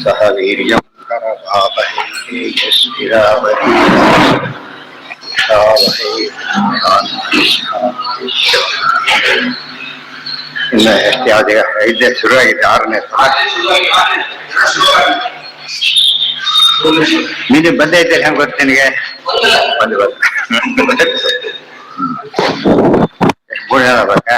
ಸಹ ವೀರ್ಯಂ ಕರವಾವಹೈ ಯಸ್ವಿರಾವಹೈ ಇನ್ನು ಎಷ್ಟು ಯಾವ್ದು ಐದನೇ ಶುರುವಾಗಿದೆ ಆರನೇ ನೀನು ಬಂದೈತೆ ಹೆಂಗೆ ಗೊತ್ತು ನಿನಗೆ ಬಂದು ಎಷ್ಟು ಮೂರು ಜನ ಬೇಕಾ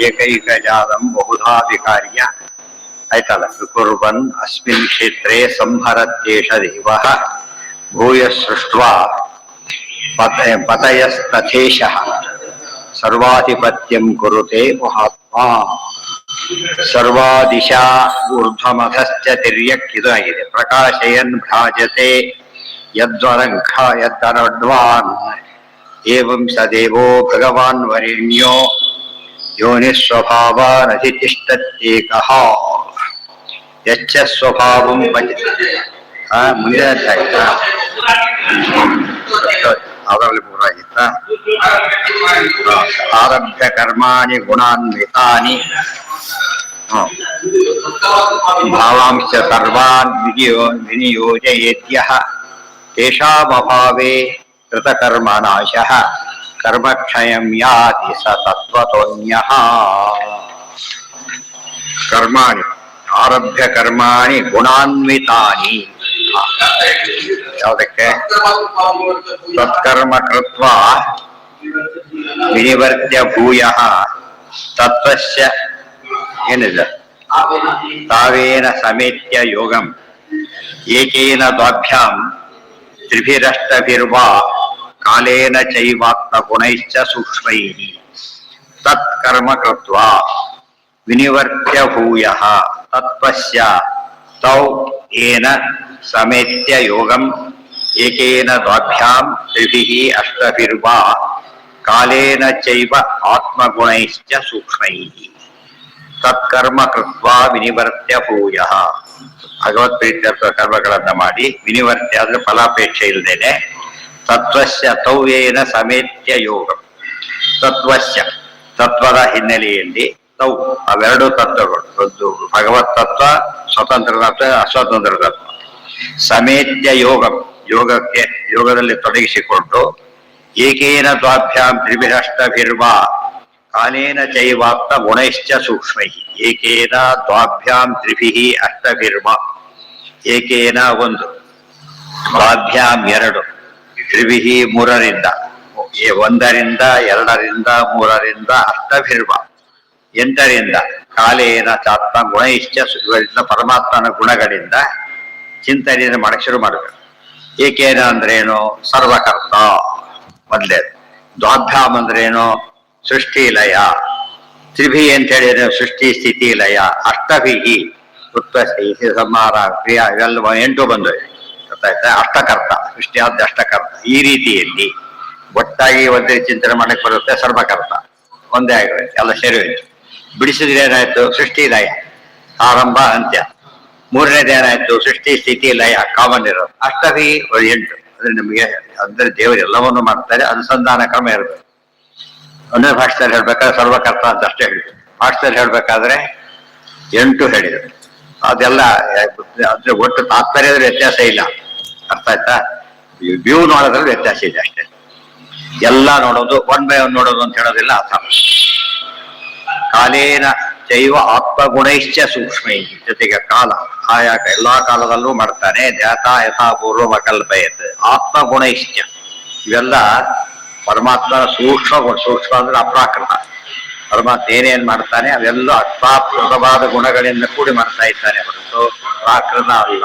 ಏಕೈಕ ಜಾತಂ ಬಹುಧಾಧಿಕಾರ್ಯ ಆಯ್ತಲ್ಲ ಕುರ್ವನ್ ಅಸ್ಮಿನ್ ಕ್ಷೇತ್ರೇ ಸಂಹರತ್ಯೇಷ ದೇವಃ ಭೂಯ ಸೃಷ್ಟ್ವಾ ಪತಯಸ್ತಥೇಶಃ ಸರ್ವಾಧಿಪತ್ಯಂ ಕುರುತೆ ಮಹಾತ್ಮ ಸರ್ವಾದಿಶಾ ಊರ್ಧ್ವಮಧಶ್ಚ ತಿರ್ಯಕ್ ಇದು ಆಗಿದೆ ಪ್ರಕಾಶಯನ್ ಭ್ರಾಜತೆ ಯದ್ವರಂಖ ಯದ್ದನಡ್ವಾನ್ ಏವಂ ಸ ದೇವೋ ಭಗವಾನ್ ವರೆಣ್ಯೋ ಯೋನಿಸ್ವಭಾವಾನಧಿತಿಷ್ಠತ್ಯೇಕಃ ಯಚ್ಚ ಸ್ವಭಾವಂ ಮುಂದಿನ ಆಯ್ತಾ ಅದರಲ್ಲಿ ಮೂರಾಗಿತ್ತ ಆರಭ್ಯ ಕರ್ಮಾಣಿ ಗುಣಾನ್ವಿತಾನಿ ಭಾವಾಂಶ ಸರ್ವಾನ್ ವಿನಿಯೋಜಯೇತ್ಯಃ ತೇಷಾಮಭಾವೇ ಕೃತಕರ್ಮನಾಶಃ ಕರ್ಮಕ್ಷಯಂ ಯಾತಿ ಸ ತತ್ವತೋನ್ಯಃ ಕರ್ಮಾಣಿ ಆರಭ್ಯ ಕರ್ಮಾಣಿ ಗುಣಾನ್ವಿತಾನಿ ಯಾವುದಕ್ಕೆ ತತ್ಕರ್ಮ ಕೃತ್ವ ವಿನಿವರ್ತ್ಯ ಭೂಯಃ ತತ್ವಸ್ಯ ಏನಿದೆ ತಾವೇನ ಸಮೇತ್ಯ ಯೋಗಂ ಏಕೇನ ದ್ವಾಭ್ಯಾಂ ತ್ರಿಭಿರಷ್ಟಭಿರ್ವಾ ಕಾಲೇನ ಚೈವಾತ್ಮ ಗುಣೈಶ್ಚ ಸೂಕ್ಷ್ಮೈಃ ತತ್ಕರ್ಮ ಕೃತ್ವ ವಿನಿವರ್ತ್ಯ ಭೂಯಃ ತತ್ವಸ್ಯ ತೌ ಏನ ಸಮೇತ್ಯ ಯೋಗಂ ಏಕೇನ ದ್ವಾಭ್ಯಾಂ ತ್ರಿಭಿಃ ಅಷ್ಟಭಿರ್ವಾ ಕಾಲೇನ ಚೈವ ಆತ್ಮಗುಣೈಶ್ಚ ಸೂಕ್ಷ್ಮೈಃ ತತ್ಕರ್ಮ ಕೃತ್ವ ವಿನಿವರ್ತ್ಯ ಭೂಯಃ ಭಗವತ್ ಪ್ರೀತ್ಯರ್ಥ ಕರ್ಮಗಳನ್ನ ಮಾಡಿ ವಿನಿವರ್ತ್ಯ ಅಂದ್ರೆ ಫಲಾಪೇಕ್ಷೆ ಇಲ್ಲದೇನೆ ತತ್ವಸ್ಯ ತೌವೇನ ಸಮೇತ್ಯ ಯೋಗ ತತ್ವಸ್ಯ ತತ್ವದ ಹಿನ್ನೆಲೆಯಲ್ಲಿ ತೌ ಅವೆರಡು ತತ್ವಗಳು ಒಂದು ಭಗವತ್ ತತ್ವ ಸ್ವತಂತ್ರ ತತ್ವ ಅಸ್ವತಂತ್ರ ತತ್ವ ಸಮೇತ್ಯ ಯೋಗ ಯೋಗದಲ್ಲಿ ತೊಡಗಿಸಿಕೊಂಡು ಏಕೇನ ದ್ವಾಭ್ಯಾಂ ತ್ರಿಭಿರಷ್ಟಭಿರ್ವಾ ಕಾಲೇನ ಚೈವಾಪ್ತ ಗುಣೈಶ್ಚ ಸೂಕ್ಷ್ಮೈ ಏಕೇನ ದ್ವಾಭ್ಯಾಂ ತ್ರಿಭಿಃ ಅಷ್ಟಭಿರ್ವಾ ಏಕೇನ ಒಂದು ದ್ವಾಭ್ಯಾಂ ಎರಡು ತ್ರಿಭಿಃ ಮೂರರಿಂದ ಒಂದರಿಂದ ಎರಡರಿಂದ ಮೂರರಿಂದ ಅಷ್ಟಭಿರ್ವ ಎಂಟರಿಂದ ಕಾಲೇನ ಚಾತ್ಮ ಗುಣೈಶ್ಚ ಪರಮಾತ್ಮನ ಗುಣಗಳಿಂದ ಚಿಂತನೆಯನ್ನು ಮಾಡಕ್ಕೆ ಶುರು ಮಾಡಬೇಕು ಏಕೇನ ಅಂದ್ರೇನು ಸರ್ವಕರ್ತ ಮೊದಲೇದು ದ್ವಾಭ್ಯಾಮ್ ಅಂದ್ರೇನು ಸೃಷ್ಟಿ ಲಯ ತ್ರಿಭಿ ಅಂತ ಹೇಳಿದ್ರೆ ಸೃಷ್ಟಿ ಸ್ಥಿತಿ ಲಯ ಅಷ್ಟಭಿಹಿ ಉತ್ಪತ್ತಿ ಸಂಹಾರ ಕ್ರಿಯಾ ಇವೆಲ್ಲ 8 ಬಂದು ಗೊತ್ತಾಯ್ತಾ ಅಷ್ಟಕರ್ತ ಸೃಷ್ಟಿಯಾದ ಅಷ್ಟಕರ್ತ ಈ ರೀತಿಯಲ್ಲಿ ಒಟ್ಟಾಗಿ ಒಂದೇ ಚಿಂತನೆ ಮಾಡಕ್ಕೆ ಬರುತ್ತೆ ಸರ್ವಕರ್ತ ಒಂದೇ ಆಗಿರುತ್ತೆ ಎಲ್ಲ ಸೇರಿ ಹೋಯ್ತು ಬಿಡಿಸಿದ್ರೆ ಏನಾಯ್ತು ಸೃಷ್ಟಿ ಲಯ ಆರಂಭ ಅಂತ್ಯ ಮೂರನೇದು ಏನಾಯ್ತು ಸೃಷ್ಟಿ ಸ್ಥಿತಿ ಲಯ ಕಾಮನ್ ಇರೋದು ಅಷ್ಟಭಿ 8 ಅಂದ್ರೆ ನಿಮಗೆ ಅಂದ್ರೆ ದೇವರು ಎಲ್ಲವನ್ನು ಮಾಡ್ತಾರೆ ಅನುಸಂಧಾನ ಕ್ರಮ ಇರಬೇಕು ಒಂದೇ ಭಾಷೆಯಲ್ಲಿ ಹೇಳ್ಬೇಕಾದ್ರೆ ಸರ್ವಕರ್ತ ಅಂತ ಅಷ್ಟೇ ಹೇಳಿದ್ರು ಭಾಷೆಯಲ್ಲಿ ಹೇಳ್ಬೇಕಾದ್ರೆ 8 ಹೇಳಿದ್ರು ಅದೆಲ್ಲ ಅದ್ರ ಒಟ್ಟು ತಾತ್ಪರ್ಯದಲ್ಲಿ ವ್ಯತ್ಯಾಸ ಇಲ್ಲ ಅರ್ಥ ಆಯ್ತಾ ವ್ಯೂ ನೋಡೋದ್ರಲ್ಲಿ ವ್ಯತ್ಯಾಸ ಇದೆ ಅಷ್ಟೇ ಎಲ್ಲ ನೋಡೋದು 1 by 1 ನೋಡೋದು ಅಂತ ಹೇಳೋದಿಲ್ಲ ಅರ್ಥ ಕಾಲೇನ ಚೈವ ಆತ್ಮಗುಣೈಶ್ಚ ಸೂಕ್ಷ್ಮೈ ಜೊತೆಗೆ ಕಾಲ ಆಯಾ ಎಲ್ಲಾ ಕಾಲದಲ್ಲೂ ಮಾಡ್ತಾನೆ ಧ್ಯಾತಾ ಯಥಾಪೂರ್ವ ಕಲ್ಪಯತ್ ಆತ್ಮಗುಣೈಶ್ಚ ಇವೆಲ್ಲ ಪರಮಾತ್ಮನ ಸೂಕ್ಷ್ಮ ಅಂದ್ರೆ ಅಪ್ರಾಕೃತ ಪರಮಾತ್ಮ ಏನೇನ್ ಮಾಡ್ತಾನೆ ಅವೆಲ್ಲ ಅಪ್ರಾಕೃತವಾದ ಗುಣಗಳಿಂದ ಕೂಡಿ ಮಾಡ್ತಾ ಇದ್ದಾನೆ ಹೊರತು ಪ್ರಾಕೃತ ಅಲ್ಲ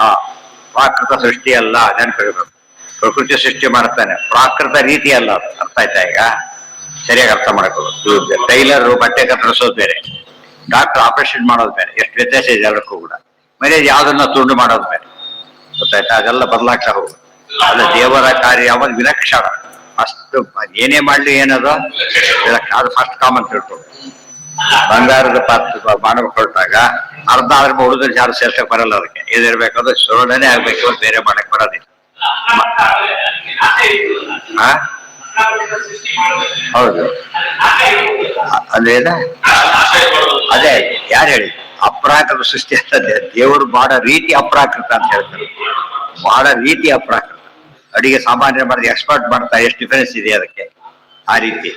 ಪ್ರಾಕೃತ ಸೃಷ್ಟಿ ಅಲ್ಲ ನೆನಪಿರ್ಬೇಕು ಪ್ರಕೃತಿ ಸೃಷ್ಟಿ ಮಾಡ್ತಾನೆ ಪ್ರಾಕೃತ ರೀತಿ ಅಲ್ಲ ಅರ್ಥ ಆಯ್ತಾ ಈಗ ಸರಿಯಾಗಿ ಅರ್ಥ ಮಾಡ್ಕೋಬೇಕು ಟೈಲರ್ ಬಟ್ಟೆ ಕತ್ತರಿಸೋದು ಬೇರೆ ಡಾಕ್ಟರ್ ಆಪರೇಷನ್ ಮಾಡೋದು ಬೇರೆ ಎಷ್ಟು ವ್ಯತ್ಯಾಸ ಇದೆ ಎಲ್ಲಕ್ಕೂ ಕೂಡ ಮನೆ ಯಾವ್ದನ್ನ ತುಂಡು ಮಾಡೋದು ಬೇರೆ ಗೊತ್ತಾಯ್ತಾ ಅದೆಲ್ಲ ಬದಲಾಗ್ತಾ ಹೋಗುದು ಅಲ್ಲ ದೇವರ ಕಾರ್ಯ ಯಾವಾಗ ವಿಲಕ್ಷಣ ಅಷ್ಟು ಏನೇ ಮಾಡ್ಲಿ ಏನದು ಅದು ಫಸ್ಟ್ ಕಾಮನ್ ತಿಳ್ಕೊಂಡು ಬಂಗಾರದ ಪಾತ್ರ ಮಾಡಬೇಕು ಹೊರಟಾಗ ಅರ್ಧ ಆದ್ರೆ ಉಳಿದ್ರೆ ಯಾರು ಸೇರ್ಸಕ್ ಬರಲ್ಲ ಅದಕ್ಕೆ ಇದಿರ್ಬೇಕಾದ್ರೆ ಸುರುಳನೆ ಆಗ್ಬೇಕು ಬೇರೆ ಮಾಡಕ್ ಬರೋದಿಲ್ಲ ಆ ಹೌದು ಅದೇನ ಅದೇ ಯಾರು ಹೇಳಿ ಅಪ್ರಾಕೃತ ಸೃಷ್ಟಿ ಅಂತದೆ. ದೇವರು ಮಾಡೋ ರೀತಿ ಅಪ್ರಾಕೃತ ಅಂತ ಹೇಳ್ತಾರೆ. ಮಾಡೋ ರೀತಿ ಅಪ್ರಾಕೃತ. ಅಡಿಗೆ ಸಾಮಾನ್ಯ ಮಾಡಿದ ಎಕ್ಸ್ಪರ್ಟ್ ಮಾಡ್ತಾ ಎಷ್ಟು ಡಿಫರೆನ್ಸ್ ಇದೆ ಅದಕ್ಕೆ. ಆ ರೀತಿ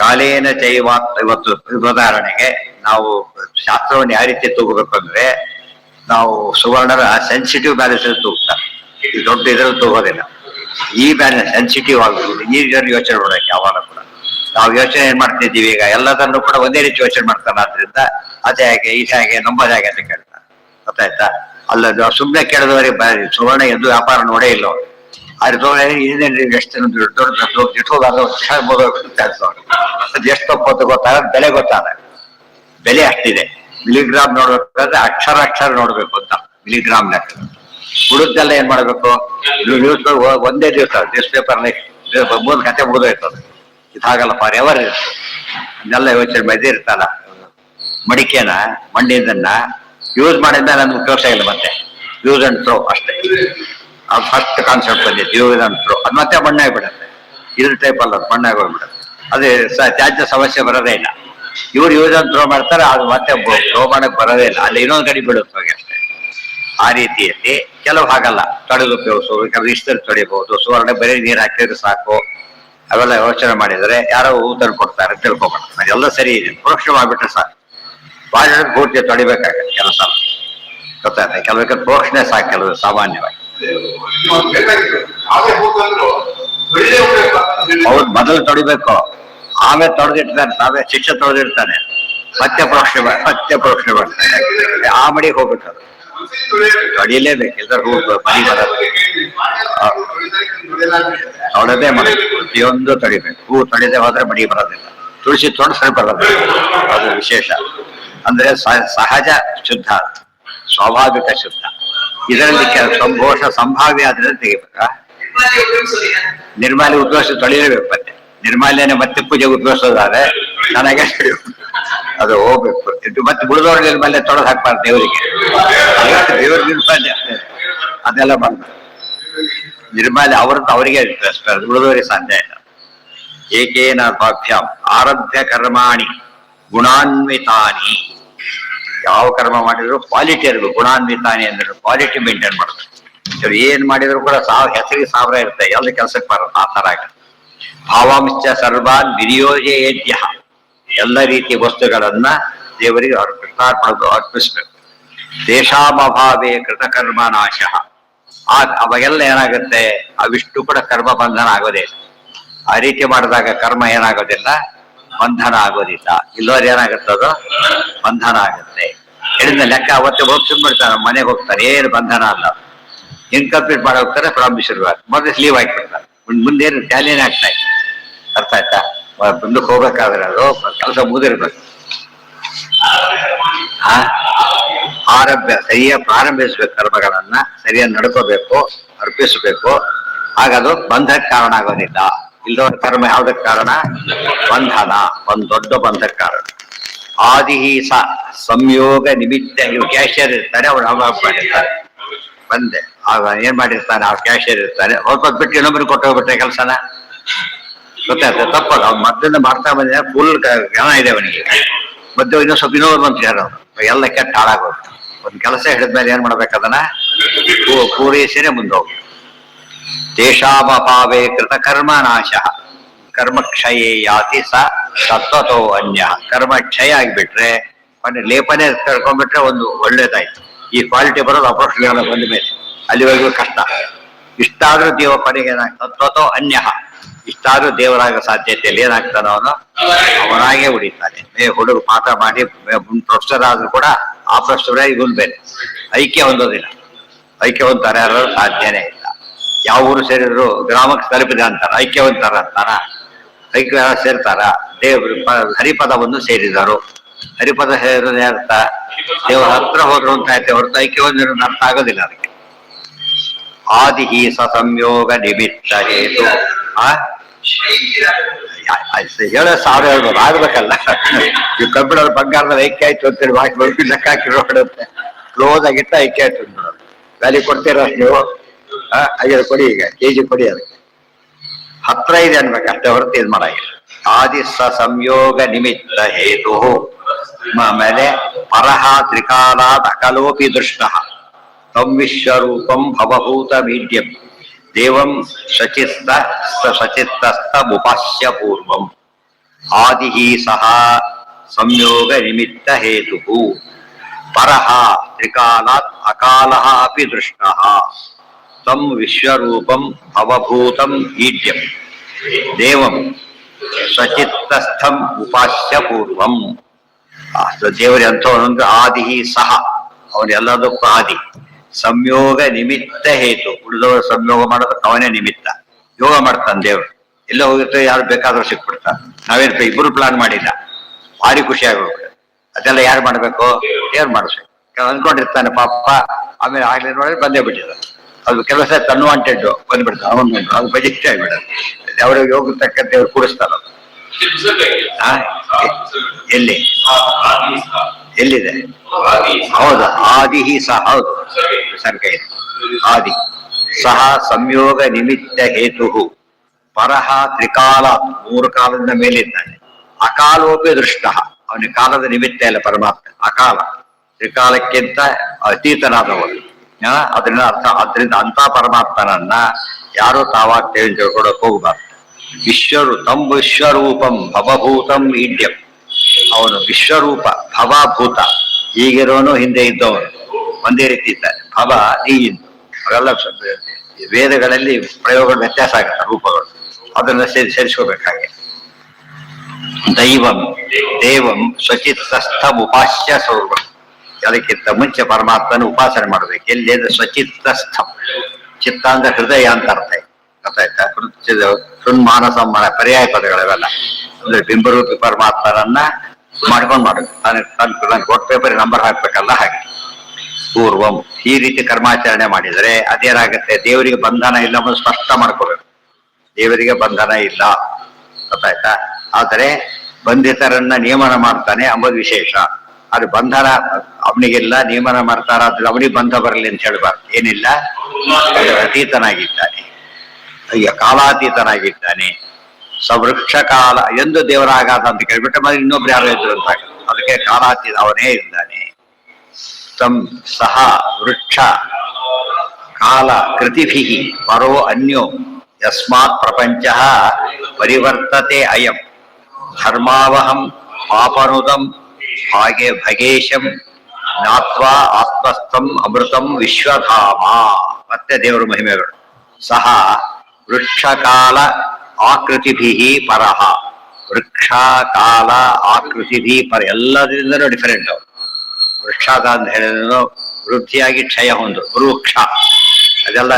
ಕಾಲೇನ ಚೈವ ಇವತ್ತು ಉದಾಹರಣೆಗೆ ನಾವು ಶಾಸ್ತ್ರವನ್ನು ಯಾವ ರೀತಿ ತಗೋಬೇಕು ಅಂದ್ರೆ, ನಾವು ಸುವರ್ಣರ ಸೆನ್ಸಿಟಿವ್ ಬ್ಯಾಲೆನ್ಸ್ ತೂಗ್ತಾರೆ. ಈ ದೊಡ್ಡ ಇದ್ರಲ್ಲಿ ತಗೋದಿಲ್ಲ. ಈ ಬ್ಯಾಲೆನ್ಸ್ ಸೆನ್ಸಿಟಿವ್ ಆಗುವುದು ಈ ಯೋಚನೆ ಮಾಡೋಕೆ ಯಾವಾಗ ಕೂಡ ನಾವು ಯೋಚನೆ ಏನ್ ಮಾಡ್ತಿದ್ದೀವಿ ಈಗ ಎಲ್ಲದನ್ನು ಕೂಡ ಒಂದೇ ರೀತಿ ಯೋಚನೆ ಮಾಡ್ತಾನೆ. ಆದ್ರಿಂದ ಅದೇ ಹೇಗೆ ಇದು ಹೇಗೆ ನಂಬೋದು ಹೇಗೆ ಅಂತ ಕೇಳ್ತಾರೆ. ಗೊತ್ತಾಯ್ತಾ? ಅಲ್ಲ ಸುಮ್ಮನೆ ಕೇಳಿದವರಿಗೆ ಸುವರ್ಣ ಎಂದು ವ್ಯಾಪಾರ ನೋಡೇ ಇಲ್ಲ. ಏನೇನು ಎಷ್ಟು ಎಷ್ಟು ತಪ್ಪತ್ತು ಗೊತ್ತಾಗ ಬೆಲೆ ಗೊತ್ತಾಗ ಬೆಲೆ ಅಷ್ಟಿದೆ. ಮಿಲಿಗ್ರಾಮ್ ನೋಡ್ಬೇಕಾದ್ರೆ ಅಕ್ಷರ ನೋಡ್ಬೇಕು ಅಂತ ಮಿಲಿಗ್ರಾಮ್ ಲೆಕ್ಕ. ಉಳಿದೆಲ್ಲ ಏನ್ ಮಾಡ್ಬೇಕು? ನ್ಯೂಸ್ ಒಂದೇ ನ್ಯೂಸ್ ಪೇಪರ್ ಮೂರು ಕತೆ ಮುಗಿದೋಯ್ತದೆ. ಇದಾಗಲ್ಲ ಫಾರ್ ಎವರ್ ಇರ್ತದೆ. ಅದೆಲ್ಲ ಯೋಚನೆ ಮಧ್ಯೆ ಇರ್ತಲ್ಲ. ಮಡಿಕೆನ ಮಣ್ಣಿಂದನ್ನ ಯೂಸ್ ಮಾಡಿದ್ಮೇಲೆ ನಮ್ಗೆ ಉಪಯೋಗ ಇಲ್ಲ. ಮತ್ತೆ ಯೂಸ್ ಅಂಡ್ ಥ್ರೋ ಅಷ್ಟೇ. ಅದು ಫಸ್ಟ್ ಕಾನ್ಸೆಪ್ಟ್ ಬಂದಿತ್ತು, ಯೂಸ್ ಅಂಡ್ ಥ್ರೋ. ಅದು ಮತ್ತೆ ಮಣ್ಣಾಗ್ಬಿಡುತ್ತೆ. ಇದ್ರ ಟೈಪ್ ಅಲ್ಲ, ಮಣ್ಣಾಗಿ ಹೋಗ್ಬಿಡುತ್ತೆ. ಅದೇ ತ್ಯಾಜ್ಯ ಸಮಸ್ಯೆ ಬರೋದೇ ಇಲ್ಲ. ಇವ್ರು ಯೂಸ್ ಅಂಡ್ ಥ್ರೋ ಮಾಡ್ತಾರೆ, ಅದು ಮತ್ತೆ ಥ್ರೋ ಮಾಡಕ್ ಬರೋದೇ ಇಲ್ಲ. ಅಲ್ಲಿ ಇನ್ನೊಂದು ಕಡೆ ಬಿಡುತ್ತೆ ಹೋಗಿ ಅಷ್ಟೇ. ಆ ರೀತಿಯಲ್ಲಿ ಕೆಲವು ಹಾಗಲ್ಲ, ತೊಳೆದು ಉಪಯೋಗಿಸೋದು, ಇಷ್ಟದಲ್ಲಿ ತೊಳಿಬಹುದು. ಸುವರ್ಣ ಬರೀ ನೀರು ಹಾಕಿದ್ರೆ ಸಾಕು. ಅವೆಲ್ಲ ಯೋಚನೆ ಮಾಡಿದರೆ ಯಾರೋ ತಂದು ಕೊಡ್ತಾರೆ ತಿಳ್ಕೊಬೇಡ. ಅದೆಲ್ಲ ಸರಿ ಇದೆ, ಪ್ರೋಕ್ಷಣೆ ಮಾಡ್ಬಿಟ್ರೆ ಸಾಕು. ಬಾಳೆ ಪೂರ್ತಿ ತೊಳಿಬೇಕಾಗತ್ತೆ ಕೆಲಸ. ಗೊತ್ತಾಯ್ತಾ? ಕೆಲವಕ್ಕೆ ಪ್ರೋಕ್ಷಣೆ ಸಾಕು, ಕೆಲವು ಸಾಮಾನ್ಯವಾಗಿ. ಅವ್ರು ಮೊದಲು ತೊಳಿಬೇಕು, ಆಮೇಲೆ ತೊಳೆದಿರ್ತಾನೆ. ತಾವೇ ಶಿಕ್ಷೆ ತೊಳೆದಿರ್ತಾನೆ, ಮತ್ತೆ ಪ್ರೋಕ್ಷಣೆ ಮಾಡ್ತಾನೆ. ಆ ಮಡಿಗೆ ಹೋಗ್ಬೇಕದು. ತೊಳಿಲೇಬೇಕು, ಎಲ್ಲರೂ ಮನೆ ಬರೋದು ತೊಳೆದೇ ಮಾಡಿ ಪ್ರತಿಯೊಂದು ತೊಳಿಬೇಕು. ಹೂ ತೊಳೆದೇ ಹೋದ್ರೆ ಮಡಿ ಬರೋದಿಲ್ಲ. ತುಳಸಿ ತೊಳಸಲು ಬರೋದಿಲ್ಲ. ಅದು ವಿಶೇಷ. ಅಂದ್ರೆ ಸಹಜ ಶುದ್ಧ, ಸ್ವಾಭಾವಿಕ ಶುದ್ಧ. ಇದರಲ್ಲಿ ಸಂಭೋಷ ಸಂಭಾವ್ಯ ಆದ್ರೆ ತೆಗಿಬೇಕಾ? ನಿರ್ಮಾಲ್ಯ ಉದ್ವಾಸ ತೊಳಿಲೇಬೇಕು. ಮತ್ತೆ ನಿರ್ಮಾಲ್ಯನೇ ಮತ್ತೆ ಪೂಜೆಗೆ ಉದ್ವಾಸೋದಾದ್ರೆ ಚೆನ್ನಾಗೆ ಅದು ಹೋಗ್ಬೇಕು. ಇದು ಮತ್ತೆ ಉಳಿದವ್ರ ನಿರ್ಮಾಲ್ಯ ತೊಳೆದು ಹಾಕ್ಬಾರ್ದು ದೇವರಿಗೆ. ದೇವ್ರ ನಿರ್ಮಾಲ್ಯ ಅದೆಲ್ಲ ಮಾಡ್ತಾರೆ. ನಿರ್ಮಾಲ್ಯ ಅವ್ರದ್ದು ಅವರಿಗೆ ಉಳಿದವರಿಗೆ ಸಾಧ್ಯ ಇಲ್ಲ. ಏಕೇನ ಭಾಭ್ಯಾಂ ಆರಭ್ಯ ಕರ್ಮಾಣಿ ಗುಣಾನ್ವಿತಾನಿ. ಯಾವ ಕರ್ಮ ಮಾಡಿದ್ರು ಕ್ವಾಲಿಟಿ ಇರಬೇಕು. ಗುಣಾನ್ವಿತಾನಿ ಅಂದ್ರೆ ಕ್ವಾಲಿಟಿ ಮೇಂಟೈನ್ ಮಾಡಬೇಕು. ಇವ್ರು ಏನ್ ಮಾಡಿದ್ರು ಕೂಡ ಹೆಸರಿಗೆ 1000 ಇರುತ್ತೆ, ಎಲ್ಲ ಕೆಲಸಕ್ಕೆ ಬರೋದು. ಆ ತರ ಭಾವಾಂಶ ಸರ್ವಾನ್ ವಿನಿಯೋಜಯೇದ್ಯ. ಎಲ್ಲ ರೀತಿಯ ವಸ್ತುಗಳನ್ನ ದೇವರಿಗೆ ಅರ್ಪಿಸ್ಬೇಕು. ದೇಶಾಮಭಾವೇ ಕೃತಕರ್ಮ ನಾಶ. ಅವಾಗೆಲ್ಲ ಏನಾಗುತ್ತೆ, ಅವಿಷ್ಟು ಕೂಡ ಕರ್ಮ ಬಂಧನ ಆಗೋದೇ ಇಲ್ಲ. ಆ ರೀತಿ ಮಾಡಿದಾಗ ಕರ್ಮ ಏನಾಗೋದಿಲ್ಲ, ಬಂಧನ ಆಗೋದಿಲ್ಲ. ಇಲ್ಲೋರು ಏನಾಗುತ್ತದೋ ಬಂಧನ ಆಗುತ್ತೆ. ಹೇಳಿದ ಲೆಕ್ಕ ಅವತ್ತೇ ಹೋಗ್ಬಿಡ್ತಾರೆ, ಮನೆಗೆ ಹೋಗ್ತಾರೆ, ಏನು ಬಂಧನ ಅಲ್ಲ. ಇನ್ಕಂಪ್ಲೀಟ್ ಮಾಡಿ ಹೋಗ್ತಾರೆ, ಪ್ರಾಮಿಸ್ ಶುರುವಾಗ್ತದೆ. ಮೊದಲು ಲೀವ್ ಹಾಕ್ಬಿಡ್ತಾರೆ. ಮುಂದೇನು ಟ್ಯಾಲಿನೇ ಆಗ್ತಾ ಇದೆ. ಅರ್ಥ ಆಯ್ತಾ? ಮುಂದಕ್ಕೆ ಹೋಗ್ಬೇಕಾದ್ರೆ ಅದು ಕೆಲಸ ಮುಗಿದಿರ್ಬೇಕು. ಆರಭ್ಯ ಸರಿಯಾಗಿ ಪ್ರಾರಂಭಿಸ್ಬೇಕು. ಕರ್ಮಗಳನ್ನ ಸರಿಯಾಗಿ ನಡ್ಕೋಬೇಕು, ಅರ್ಪಿಸ್ಬೇಕು. ಹಾಗದು ಬಂಧಕ್ಕೆ ಕಾರಣ ಆಗೋದಿಲ್ಲ. ಇಲ್ಲದವ್ರ ಕರ್ಮ ಯಾವ್ದಕ್ಕೆ ಕಾರಣ? ಬಂಧನ. ಒಂದು ದೊಡ್ಡ ಬಂಧಕ್ಕೆ ಕಾರಣ. ಆದಿಹೀಸ ಸಂಯೋಗ ನಿಮಿತ್ತ. ಇವು ಕ್ಯಾಶಿಯರ್ ಇರ್ತಾರೆ, ಅವ್ರು ಅವಾಗ ಮಾಡಿರ್ತಾರೆ. ಬಂದೆ ಆಗ ಏನ್ ಮಾಡಿರ್ತಾನೆ, ಅವ್ರು ಕ್ಯಾಶಿಯರ್ ಇರ್ತಾರೆ. ಹೊರತು ಬಿಟ್ಟು ಇನ್ನೊಬ್ಬರಿಗೆ ಕೊಟ್ಟೋಗ್ಬಿಟ್ರೆ ಕೆಲಸನ. ಗೊತ್ತಾಯ್ತು? ತಪ್ಪಲ್ಲ. ಅವ್ನು ಮೊದಲಿಂದ ಮಾಡ್ತಾ ಬಂದ ಫುಲ್ ಜ್ಞಾನ ಇದೆ ಅವನಿಗೆ. ಮಧ್ಯೆ ಇನ್ನೊಂದು ಸ್ವಲ್ಪ ಇನ್ನೋರು ಬಂತು ಯಾರು, ಎಲ್ಲ ಕೆಟ್ಟ ಹಾಳಾಗೋದು. ಒಂದು ಕೆಲಸ ಹಿಡಿದ್ಮೇಲೆ ಏನ್ ಮಾಡ್ಬೇಕದನ್ನ ಪೂರೈಸಿನೇ ಮುಂದೆ ಹೋಗ್ಬೇಕು. ತೇಷಾಮಭಾವೇ ಕೃತಕರ್ಮ ನಾಶ ಕರ್ಮಕ್ಷಯೇ ಯಾತಿ ಸ ತತ್ವತೋ ಅನ್ಯ. ಕರ್ಮ ಕ್ಷಯ ಆಗಿಬಿಟ್ರೆ ಲೇಪನೆ ಕರ್ಕೊಂಡ್ಬಿಟ್ರೆ ಒಂದು ಒಳ್ಳೇದಾಯ್ತು. ಈ ಕ್ವಾಲಿಟಿ ಬರೋದು ಅಪ್ರೋಚ್ ಜ್ಞಾನ ಬಂದ ಮೇಲೆ ಅಲ್ಲಿವರೆಗೂ ಕಷ್ಟ. ಇಷ್ಟಾದ್ರೂ ದೇವ ಕೊನೆಗೆ ತತ್ವತೋ ಅನ್ಯ. ಇಷ್ಟಾದ್ರೂ ದೇವರಾಗ ಸಾಧ್ಯತೆಯಲ್ಲಿ ಏನಾಗ್ತಾನೋ ಅವನಾಗೆ ಉಳಿತಾನೆ. ಹುಡುಗ ಪಾಠ ಮಾಡಿ ಪ್ರೊಫೆಸರ್ ಆದ್ರೂ ಕೂಡ ಆ ಪ್ರೊಫೆಸರ್ ಇವನ್ ಬೇರೆ ಐಕ್ಯ ಹೊಂದೋದಿಲ್ಲ. ಐಕ್ಯ ಹೊಂದ್ತಾರೆ ಯಾರು? ಸಾಧ್ಯನೇ ಇಲ್ಲ. ಯಾವ ಊರು ಸೇರಿದ್ರು ಗ್ರಾಮಕ್ಕೆ ತಲುಪಿದೆ ಅಂತಾರ, ಐಕ್ಯ ಹೊಂದ್ತಾರ ಅಂತಾರ? ಐಕ್ಯ ಸೇರ್ತಾರ? ದೇವರು ಹರಿಪದವನ್ನು ಸೇರಿದರು. ಹರಿಪದ ಸೇರೋದೇ ಅರ್ಥ ದೇವರ ಹತ್ರ ಹೋದ್ರು ಅಂತ ಆಯ್ತೆ ಹೊರತು ಐಕ್ಯ ಹೊಂದಿರೋ ಅರ್ಥ ಆಗೋದಿಲ್ಲ ಅದಕ್ಕೆ. ಆದಿಹಿ ಸ ಸಂಯೋಗ ನಿಮಿತ್ತ ಹೇತು. ಹೇಳೋ 1000 ಹೇಳ್ಬೋದು, ಆಗ್ಬೇಕಲ್ಲ. ಈ ಕಂಪ್ಯೂಟರ್ ಬಂಗಾರದಲ್ಲಿ ಐಕ್ಯ ಆಯ್ತು ಅಂತೇಳಿ ಬಾಕಿ ಲೆಕ್ಕ ಹಾಕಿ ನೋಡುತ್ತೆ. ಕ್ಲೋಸ್ ಆಗಿಟ್ಟ ಐಕ್ಯ ಆಯ್ತು ನೋಡೋದು. ವ್ಯಾಲಿ ಕೊಡ್ತೀರ ನೀವು? 5 ಕೊಡಿ, ಈಗ ಕೆಜಿ ಕೊಡಿ ಅದಕ್ಕೆ. ಹತ್ರ ಇದೆ ಅನ್ಬೇಕಷ್ಟೇ ಹೊರತು ಇದು ಮಾಡಾಗಿಲ್ಲ. ಆದಿ ಸ ಸಂಯೋಗ ನಿಮಿತ್ತ ಹೇತು ಆಮೇಲೆ ಪರಹ ತ್ರಿಕಾಲಾತ್ ಅಕಲೋಪಿ ದೃಷ್ಟ ತಂ ವಿಶ್ವರೂಪಂ ಭವಭೂತ ಮೀಡ್ಯಂ ದೇವಂ ಸಚಿತ್ತಸ್ತಮುಪಾಸ್ಯ ಪೂರ್ವಂ ಆದಿ ಸಹ ಸಂಯೋಗ ನಿಮಿತ್ತ ಹೇತು ಪರಹ ತ್ರಿಕಾಲಾತ್ ಅಕಾಲಃ ಅಪಿ ದೃಷ್ಟಃ ತಂ ವಿಶ್ವರೂಪಂ ಭವಭೂತಂ ಈಡ್ಯಂ ದೇವಂ ಸ್ವಚಿತ್ತಸ್ಥಂ ಉಪಾಸ್ಯ ಪೂರ್ವಂ. ದೇವರ ಅಂಥವನೊಂದು ಆದಿ ಸಹ, ಅವನೆಲ್ಲದಕ್ಕೂ ಆದಿ. ಸಂಯೋಗ ನಿಮಿತ್ತ ಹೇತು, ಉಳಿದವರು ಸಂಯೋಗ ಮಾಡೋದಕ್ಕೆ ಅವನೇ ನಿಮಿತ್ತ. ಯೋಗ ಮಾಡ್ತಾನೆ ದೇವರು. ಎಲ್ಲ ಹೋಗಿರ್ತಾರೆ, ಯಾರು ಬೇಕಾದ್ರೂ ಸಿಕ್ಬಿಡ್ತಾರೆ. ನಾವೇನ್ ಇಬ್ಬರು ಪ್ಲಾನ್ ಮಾಡಿಲ್ಲ, ಭಾರಿ ಖುಷಿ ಆಗೋಗ್ಬಿಡುತ್ತೆ. ಅದೆಲ್ಲ ಯಾರು ಮಾಡ್ಬೇಕು? ದೇವ್ರು ಮಾಡಿಸ್ಬೇಕು. ಅಂದ್ಕೊಂಡಿರ್ತಾನೆ ಪಾಪ, ಆಮೇಲೆ ಆಗ್ಲಿ ನೋಡಿದ್ರೆ ಬಂದೇ ಬಿಟ್ಟಿದ. ಅದು ಕೆಲಸ ಅನ್ವಾಂಟೆಡ್ ಬಂದ್ಬಿಡ್ತಾರೆ, ಅವನು ಅದು ಬಜೆಟ್ ಆಗಿಬಿಡುತ್ತೆ. ಅವ್ರ ಯೋಗ ತಕ್ಕಂತೆ ಅವ್ರು ಕೂಡಿಸ್ತಾರ. ಎಲ್ಲಿ ಎಲ್ಲಿದೆ? ಹೌದು, ಆದಿ ಸಹ, ಹೌದು ಸರ್ಗ ಇದೆ. ಆದಿ ಸಹ ಸಂಯೋಗ ನಿಮಿತ್ತ ಹೇತು ಪರಹ ತ್ರಿಕಾಲ, 3 ಕಾಲದ ಮೇಲಿದ್ದಾನೆ. ಅಕಾಲೋಪಿ ದೃಷ್ಟ, ಅವನಿಗೆ ಕಾಲದ ನಿಮಿತ್ತ ಇಲ್ಲ ಪರಮಾತ್ಮ. ಅಕಾಲ ತ್ರಿಕಾಲಕ್ಕಿಂತ ಅತೀತನಾದವನು. ಅದರಿಂದ ಅದರಿಂದ ಅಂತ ಪರಮಾತ್ಮನನ್ನ ಯಾರು ತಾವಾಗ್ತೇವೆ ಅಂತ ತಿಳ್ಕೊಡಕ್ ಹೋಗ್ಬಾರ್ದು. ತಂ ವಿಶ್ವರೂಪಂ ಭವಭೂತಂ ಈಡ್ಯಂ, ಅವನು ವಿಶ್ವರೂಪ, ಭವಭೂತ, ಈಗಿರೋನು ಹಿಂದೆ ಇದ್ದವನು ಒಂದೇ ರೀತಿ ಇದ್ದಾನೆ. ಭವ ಈಗಿದ್ದು ಅವೆಲ್ಲ ವೇದಗಳಲ್ಲಿ ಪ್ರಯೋಗಗಳು ವ್ಯತ್ಯಾಸ ಆಗುತ್ತೆ, ರೂಪಗಳು. ಅದನ್ನ ಸೇರಿಸ್ಕೋಬೇಕಾಗೆ. ದೈವಂ ದೇವಂ ಸ್ವಚಿತ್ತಸ್ಥಮುಪಾಸ್ಯ ಸ್ವರೂಪಂ, ಅದಕ್ಕಿಂತ ಮುಂಚೆ ಪರಮಾತ್ಮನ ಉಪಾಸನೆ ಮಾಡಬೇಕು. ಎಲ್ಲಿ ಅಂದ್ರೆ ಸ್ವಚಿತ್ತಸ್ಥಂ, ಚಿತ್ತ ಅಂದ್ರೆ ಹೃದಯ ಅಂತ ಅರ್ಥ. ಗೊತ್ತಾಯ್ತಾ? ಮಾನಸಮ್ಮನ ಪರ್ಯಾಯ ಪದಗಳವೆಲ್ಲ. ಅಂದ್ರೆ ಬಿಂಬರೂಪಿ ಪರಮಾತ್ಮನನ್ನ ಮಾಡ್ಕೊಂಡು ಮಾಡುದು. ನಾನು ಕೊಟ್ಟ ಪೇಪರ್ ನಂಬರ್ ಹಾಕ್ಬೇಕಲ್ಲ, ಹಾಗೆ. ಪೂರ್ವಂ, ಈ ರೀತಿ ಕರ್ಮಾಚರಣೆ ಮಾಡಿದರೆ ಅದೇನಾಗುತ್ತೆ? ದೇವರಿಗೆ ಬಂಧನ ಇಲ್ಲ ಅನ್ನೋದು ಸ್ಪಷ್ಟ ಮಾಡ್ಕೋಬೇಕು. ದೇವರಿಗೆ ಬಂಧನ ಇಲ್ಲ, ಗೊತ್ತಾಯ್ತಾ? ಆದರೆ ಬಂಧಿತರನ್ನ ನಿಯಮನ ಮಾಡ್ತಾನೆ ಅಂಬುದು ವಿಶೇಷ. ಅದು ಬಂಧನ ಅವನಿಗೆಲ್ಲ, ನಿಯಮನ ಮಾಡ್ತಾರ, ಅದ್ರ ಅವನಿಗೆ ಬಂಧ ಬರಲಿ ಅಂತ ಹೇಳ್ಬಾರ್ದು. ಏನಿಲ್ಲ, ಅತೀತನಾಗಿದ್ದಾನೆ, ಈಗ ಕಾಲಾತೀತನಾಗಿದ್ದಾನೆ. ಸವೃಕ್ಷ ಕಾಲ ಎಂದು ದೇವರಾಗಾದ ಅಂತ ಕೇಳ್ಬಿಟ್ರೆ ಮತ್ತೆ ಇನ್ನೊಬ್ರು ಯಾರೋ ಇದ್ರು ಅಂತ. ಅದಕ್ಕೆ ಕಾಲಾತೀತ, ಅವನೇ ಇದ್ದಾನೆ. ತಂ ಸಹ ವೃಕ್ಷ ಕಾಲ ಕೃತಿಭಿ ಪರೋ ಅನ್ಯೋ ಯಸ್ಮಾತ್ ಪ್ರಪಂಚ ಪರಿವರ್ತತೆ ಅಯಂ ಧರ್ಮಾವಹಂ ಪಾಪನುದಂ ಹಾಗೆ ಭಗೇಶಂ ಜ್ಞಾತ್ವಾ ಆತ್ಮಸ್ಥಂ ಅಮೃತಂ ವಿಶ್ವಧಾಮ. ಮತ್ತೆ ದೇವರ ಮಹಿಮೆಗಳು. ಸಹ ವೃಕ್ಷಕಾಲ ಆಕೃತಿಭಿ ಪರಹ, ವೃಕ್ಷ ಕಾಲ ಆಕೃತಿಭಿ ಪರ, ಎಲ್ಲದರಿಂದಲೂ ಡಿಫರೆಂಟ್ ಅವರು. ವೃಕ್ಷಾದ ಅಂತ ಹೇಳಿದ್ರು ವೃದ್ಧಿಯಾಗಿ ಕ್ಷಯ ಹೊಂದು ವೃಕ್ಷ, ಅದೆಲ್ಲ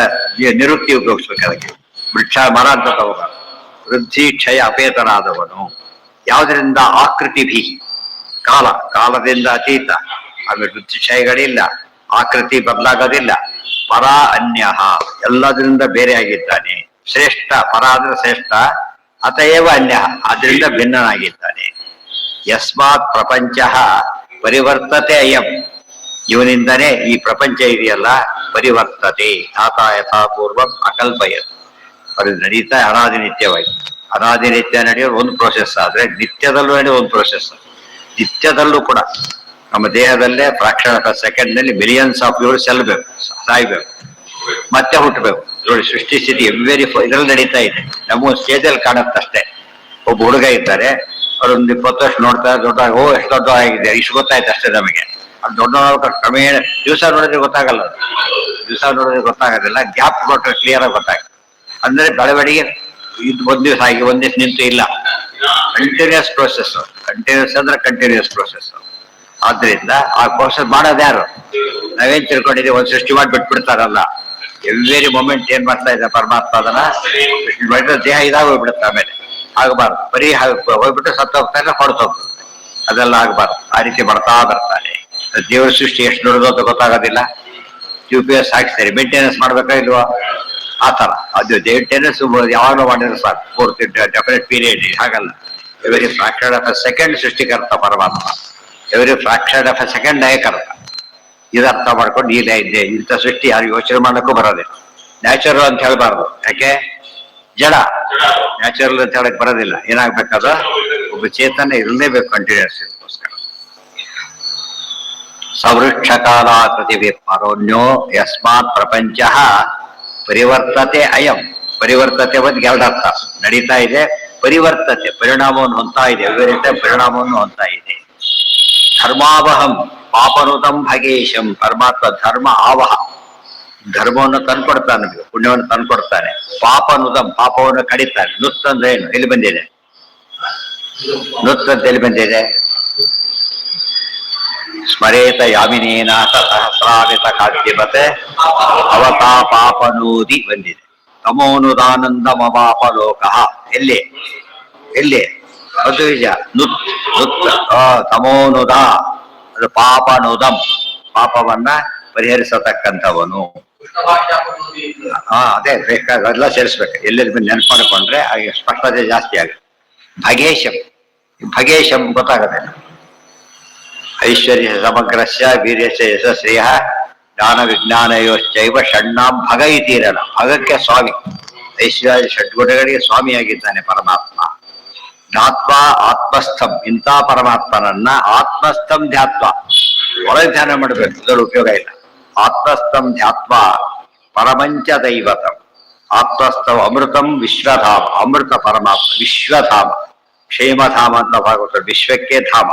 ನಿರುಕ್ತಿ ಉಪಯೋಗಿಸ್ಬೇಕು. ಅದಕ್ಕೆ ವೃಕ್ಷ ಮರ ಅಂತ ತಗೋಬಾರ್ದು. ವೃದ್ಧಿ ಕ್ಷಯ ಅಪೇತನಾದವನು. ಯಾವುದರಿಂದ? ಆಕೃತಿಭಿ, ಕಾಲ, ಕಾಲದಿಂದ ಅತೀತ, ಆಮೇಲೆ ವೃದ್ಧಿ ಕ್ಷಯಗಳಿಲ್ಲ, ಆಕೃತಿ ಬದಲಾಗೋದಿಲ್ಲ. ಪರ ಅನ್ಯ, ಎಲ್ಲದರಿಂದ ಬೇರೆಯಾಗಿದ್ದಾನೆ. ಶ್ರೇಷ್ಠ, ಪರ ಅಂದ್ರೆ ಶ್ರೇಷ್ಠ, ಅತಯವ ಅನ್ಯ, ಅದರಿಂದ ಭಿನ್ನನಾಗಿದ್ದಾನೆ. ಯಸ್ಮಾತ್ ಪ್ರಪಂಚ ಪರಿವರ್ತತೆ ಅಯಂ, ಇವನಿಂದನೇ ಈ ಪ್ರಪಂಚ ಇದೆಯಲ್ಲ ಪರಿವರ್ತತೆ. ಯಥಾ ಯಥಾ ಪೂರ್ವಂ ಅಕಲ್ಪಯತ್, ಅದು ನಡೀತಾ ಅನಾದಿ ನಿತ್ಯವಾಗಿ. ಅನಾದಿ ನಿತ್ಯ ನಡೆಯೋದು ಒಂದು ಪ್ರೋಸೆಸ್, ಆದ್ರೆ ನಿತ್ಯದಲ್ಲೂ ನಡೆಯೋ ಒಂದು ಪ್ರೋಸೆಸ್. ನಿತ್ಯದಲ್ಲೂ ಕೂಡ ನಮ್ಮ ದೇಹದಲ್ಲೇ ಫ್ರಾಕ್ಷನ್ ಆಫ್ ಸೆಕೆಂಡ್ ನಲ್ಲಿ ಮಿಲಿಯನ್ಸ್ ಆಫ್ ಇಯರ್ಸ್ ಸೆಲ್ಬೇಕು, ಸಾಯ್ಬೇಕು, ಮತ್ತೆ ಹುಟ್ಟಬೇಕು. ನೋಡಿ, ಸೃಷ್ಟಿ ಸ್ಥಿತಿ ಎವ್ರಿ ಇದ್ರಲ್ಲಿ ನಡೀತಾ ಇದೆ. ನಮಗೊಂದು ಸ್ಟೇಜಲ್ಲಿ ಕಾಣುತ್ತಷ್ಟೇ. ಒಬ್ಬ ಹುಡುಗ ಇದ್ದಾರೆ, ಅವ್ರೊಂದು 20 ವರ್ಷ ನೋಡ್ತಾರೆ, ದೊಡ್ಡ, ಓ ಎಷ್ಟು ದೊಡ್ಡ ಆಗಿದೆ, ಇಷ್ಟು ಗೊತ್ತಾಯ್ತು ಅಷ್ಟೇ ನಮಗೆ. ಅದು ದೊಡ್ಡ ಕ್ರಮೇಣ ದಿವಸ ನೋಡಿದ್ರೆ ಗೊತ್ತಾಗಲ್ಲ, ದಿವಸ ನೋಡಿದ್ರೆ ಗೊತ್ತಾಗೋದಿಲ್ಲ. ಗ್ಯಾಪ್ ಕೊಟ್ಟರೆ ಕ್ಲಿಯರ್ ಆಗಿ ಗೊತ್ತಾಗುತ್ತೆ. ಅಂದ್ರೆ ಬೆಳವಣಿಗೆ ಇದು ಒಂದ್ ದಿವಸ ಆಗಿ ಒಂದ್ ದಿವಸ ನಿಂತು ಇಲ್ಲ, ಕಂಟಿನ್ಯೂಸ್ ಪ್ರೋಸೆಸ್. ಕಂಟಿನ್ಯೂಸ್ ಅಂದ್ರೆ ಕಂಟಿನ್ಯೂಸ್ ಪ್ರೋಸೆಸ್. ಆದ್ರಿಂದ ಆ ಪ್ರೋಸೆಸ್ ಮಾಡೋದು ಯಾರು? ನಾವೇನ್ ತಿಳ್ಕೊಂಡಿದ್ದೀವಿ, ಒಂದು ಸೃಷ್ಟಿ ಮಾಡಿ ಬಿಟ್ಬಿಡ್ತಾರಲ್ಲ. ಎವ್ರಿ ಮೊಮೆಂಟ್ ಏನ್ ಮಾಡ್ತಾ ಇದ್ದ ಪರಮಾತ್ಮ, ಅದನ್ನ ಸೃಷ್ಟಿ ಮಾಡಿದ್ರೆ ದೇಹ ಇದಾಗ ಹೋಗ್ಬಿಡುತ್ತೆ. ಆಮೇಲೆ ಆಗಬಾರ್ದು, ಬರೀ ಹೋಗ್ಬಿಟ್ಟು ಸತ್ತು ಹೋಗ್ತಾನೆ, ಹೊಡೆದು ಹೋಗ್ತದೆ. ಅದೆಲ್ಲ ಆಗಬಾರ್ದು. ಆ ರೀತಿ ಮಾಡ್ತಾ ಬರ್ತಾನೆ. ದೇವರ ಸೃಷ್ಟಿ ಎಷ್ಟು ದೊಡ್ಡದು ಅಂತ ಗೊತ್ತಾಗೋದಿಲ್ಲ. GPS ಹಾಕ್ತಾರೆ, ಮೇಂಟೆನೆನ್ಸ್ ಮಾಡ್ಬೇಕಾ ಇಲ್ವಾ? ಆ ತರ ಅದು ಮೇಂಟೆನೆನ್ಸ್ ಯಾವಾಗಲೂ ಮಾಡಿದ್ರೆ ಸಾಕು, ಪೂರ್ತಿ ಡೆಫಿನೆಟ್ ಪೀರಿಯಡ್. ಹಾಗಲ್ಲ, every fraction of a second ಸೃಷ್ಟಿಕರ್ತ ಪರಮಾತ್ಮ, every fraction of a second ಲಯಕರ್ತ. ಇದು ಅರ್ಥ ಮಾಡ್ಕೊಂಡು ಇಲ್ಲ ಇದೆ ಇಂಥ ಸೃಷ್ಟಿ ಯಾರು ಯೋಚನೆ ಮಾಡಕ್ಕೂ ಬರೋದಿಲ್ಲ. ನ್ಯಾಚುರಲ್ ಅಂತ ಹೇಳ್ಬಾರ್ದು. ಯಾಕೆ? ಜಡ. ನ್ಯಾಚುರಲ್ ಅಂತ ಹೇಳಕ್ ಬರೋದಿಲ್ಲ. ಏನಾಗ್ಬೇಕದ ಒಬ್ಬ ಚೇತನ ಇರಲೇಬೇಕು ಕಂಟಿನ್ಯೂಸ್. ಸವೃಕ್ಷ ಕಾಲಾಕೃತಿ ಪರೋನ್ಯೋ ಯಸ್ಮಾತ್ ಪ್ರಪಂಚ ಪರಿವರ್ತತೆ ಅಯಂ. ಪರಿವರ್ತತೆ ಬಗ್ಗೆ ಎರಡರ್ಥ. ನಡೀತಾ ಇದೆ, ಪರಿವರ್ತತೆ ಪರಿಣಾಮವನ್ನು ಹೊಂದ್ತಾ ಇದೆ, ವಿಪರೀತ ಪರಿಣಾಮವನ್ನು ಹೊಂದ್ತಾ ಇದೆ. ಧರ್ಮಾವಹಂ ಪಾಪನುತಂ ಭಗೇಶಂ. ಪರಮಾತ್ಮ ಧರ್ಮ ಆವಹ, ಧರ್ಮವನ್ನು ತಂದ್ಕೊಡ್ತಾನೆ, ಪುಣ್ಯವನ್ನು ತಂದ್ಕೊಡ್ತಾನೆ. ಪಾಪನುತಂ ಪಾಪವನ್ನು ಕಡಿತಾನೆ. ನುತ್ ಅಂದ್ರೆ ಏನು? ಎಲ್ಲಿ ಬಂದಿದೆ ನುತ್ ಅಂತ? ಎಲ್ಲಿ ಬಂದಿದೆ? ಸ್ಮರೇತ ಯಾಮಿನೇನ ಸಹಸ್ರಾವಿತ ಕಾದ್ಯಮತೆ ಅವತಾ ಪಾಪನೂದಿ ಬಂದಿದೆ. ತಮೋನುದಾನಂದಮಪಾಪ ಲೋಕಃ. ಎಲ್ಲಿ ಎಲ್ಲಿ? ಅದು ನಿಜ. ನುತ್ ನುತ್ ತಮೋನುದ, ಅದು ಪಾಪನುದಂ, ಪಾಪವನ್ನ ಪರಿಹರಿಸತಕ್ಕಂಥವನು. ಅದೇ ಬೇಕಾಗೆಲ್ಲ ಸೇರಿಸ್ಬೇಕು. ಎಲ್ಲೆಲ್ಲಿ ಬಂದು ನೆನ್ಪು ಮಾಡಿಕೊಂಡ್ರೆ ಹಾಗೆ ಸ್ಪಷ್ಟತೆ ಜಾಸ್ತಿ ಆಗುತ್ತೆ. ಭಗೇಶಂ, ಭಗೇಶಂ ಗೊತ್ತಾಗತ್ತೆ. ಐಶ್ವರ್ಯ ಸಮಗ್ರಸ್ಯ ವೀರ್ಯಸ್ಯ ಯಶಸ್ಶ್ರೇಯ ಜ್ಞಾನ ವಿಜ್ಞಾನಯೋಶ್ಚೈವ ಷಣ್ಣಾಂ ಭಗ ಇತೀರಣ. ಭಗಕ್ಕೆ ಸ್ವಾಮಿ, ಐಶ್ವರ್ಯ ಷಡ್ಗುಣಗಳಿಗೆ ಸ್ವಾಮಿಯಾಗಿದ್ದಾನೆ ಪರಮಾತ್ಮ. ಧ್ಯಾತ್ವ ಆತ್ಮಸ್ಥಂ. ಇಂಥ ಪರಮಾತ್ಮನನ್ನ ಆತ್ಮಸ್ಥಂ ಧ್ಯಾತ್ವ, ಒಳಗೆ ಧ್ಯಾನ ಮಾಡಬೇಕು, ಇದರ ಉಪಯೋಗ ಇಲ್ಲ. ಆತ್ಮಸ್ಥಂ ಧ್ಯಾತ್ವ ಪರಮಂಚ ದೈವತಂ. ಆತ್ಮಸ್ಥಂ ಅಮೃತಂ ವಿಶ್ವಧಾಮ. ಅಮೃತ ಪರಮಾತ್ಮ ವಿಶ್ವಧಾಮ, ಕ್ಷೇಮಧಾಮ ಅಂತ ಭಾಗವತ. ವಿಶ್ವಕ್ಕೆ ಧಾಮ.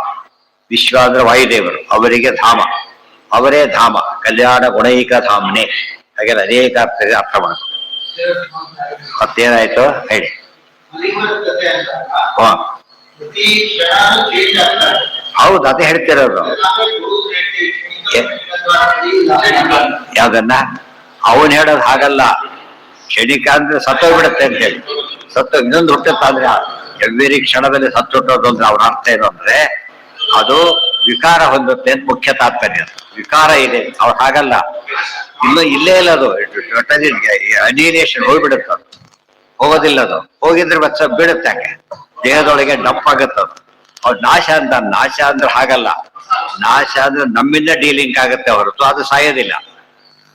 ವಿಶ್ವ ಅಂದ್ರೆ ವಾಯುದೇವರು, ಅವರಿಗೆ ಧಾಮ, ಅವರೇ ಧಾಮ. ಕಲ್ಯಾಣ ಗುಣೈಕ ಧಾಮ್ನೆ. ಹಾಗೆಲ್ಲ ಅನೇಕ ಅರ್ಥ ಮಾಡ್ತಾರೆ. ಮತ್ತೇನಾಯ್ತು ಹೇಳಿ? ಹೌದು, ಅದೇ ಹೇಳ್ತಿರೋದು. ಯಾವ್ದನ್ನ? ಅವನ್ ಹೇಳೋದು ಹಾಗಲ್ಲ. ಕ್ಷಣಿಕ ಅಂದ್ರೆ ಸತ್ತೋಗ್ಬಿಡುತ್ತೆ ಅಂತ ಹೇಳಿ. ಇನ್ನೊಂದು ಹುಟ್ಟುತ್ತಾದ್ರೆ ಎವ್ರಿ ಕ್ಷಣದಲ್ಲಿ ಸತ್ತು ಹುಟ್ಟೋದು ಅಂದ್ರೆ ಅವ್ರ ಅರ್ಥ ಏನು ಅಂದ್ರೆ ಅದು ವಿಕಾರ ಹೊಂದುತ್ತೆ ಅಂತ ಮುಖ್ಯ ತಾತ್ಪರ್ಯ. ವಿಕಾರ ಇದೆ, ಅವ್ರು ಹಾಗಲ್ಲ. ಇನ್ನು ಇಲ್ಲೇ ಇಲ್ಲ ಅದು. ಅನಿಲೇಷನ್ ಹೋಗ್ಬಿಡುತ್ತೆ, ಅದು ಹೋಗೋದಿಲ್ಲ. ಅದು ಹೋಗಿದ್ರೆ ಮತ್ತೆ ಬೀಳುತ್ತೆ, ಯಾಕೆ ದೇಹದೊಳಗೆ ಡಂಪ್ ಆಗುತ್ತೆ ಅದು. ಅವ್ರು ನಾಶ ಅಂತ. ನಾಶ ಅಂದ್ರೆ ಹಾಗಲ್ಲ. ನಾಶ ಅಂದ್ರೆ ನಮ್ಮಿಂದ ಡೀಲಿಂಗ್ ಆಗುತ್ತೆ ಹೊರತು ಅದು ಸಾಯೋದಿಲ್ಲ.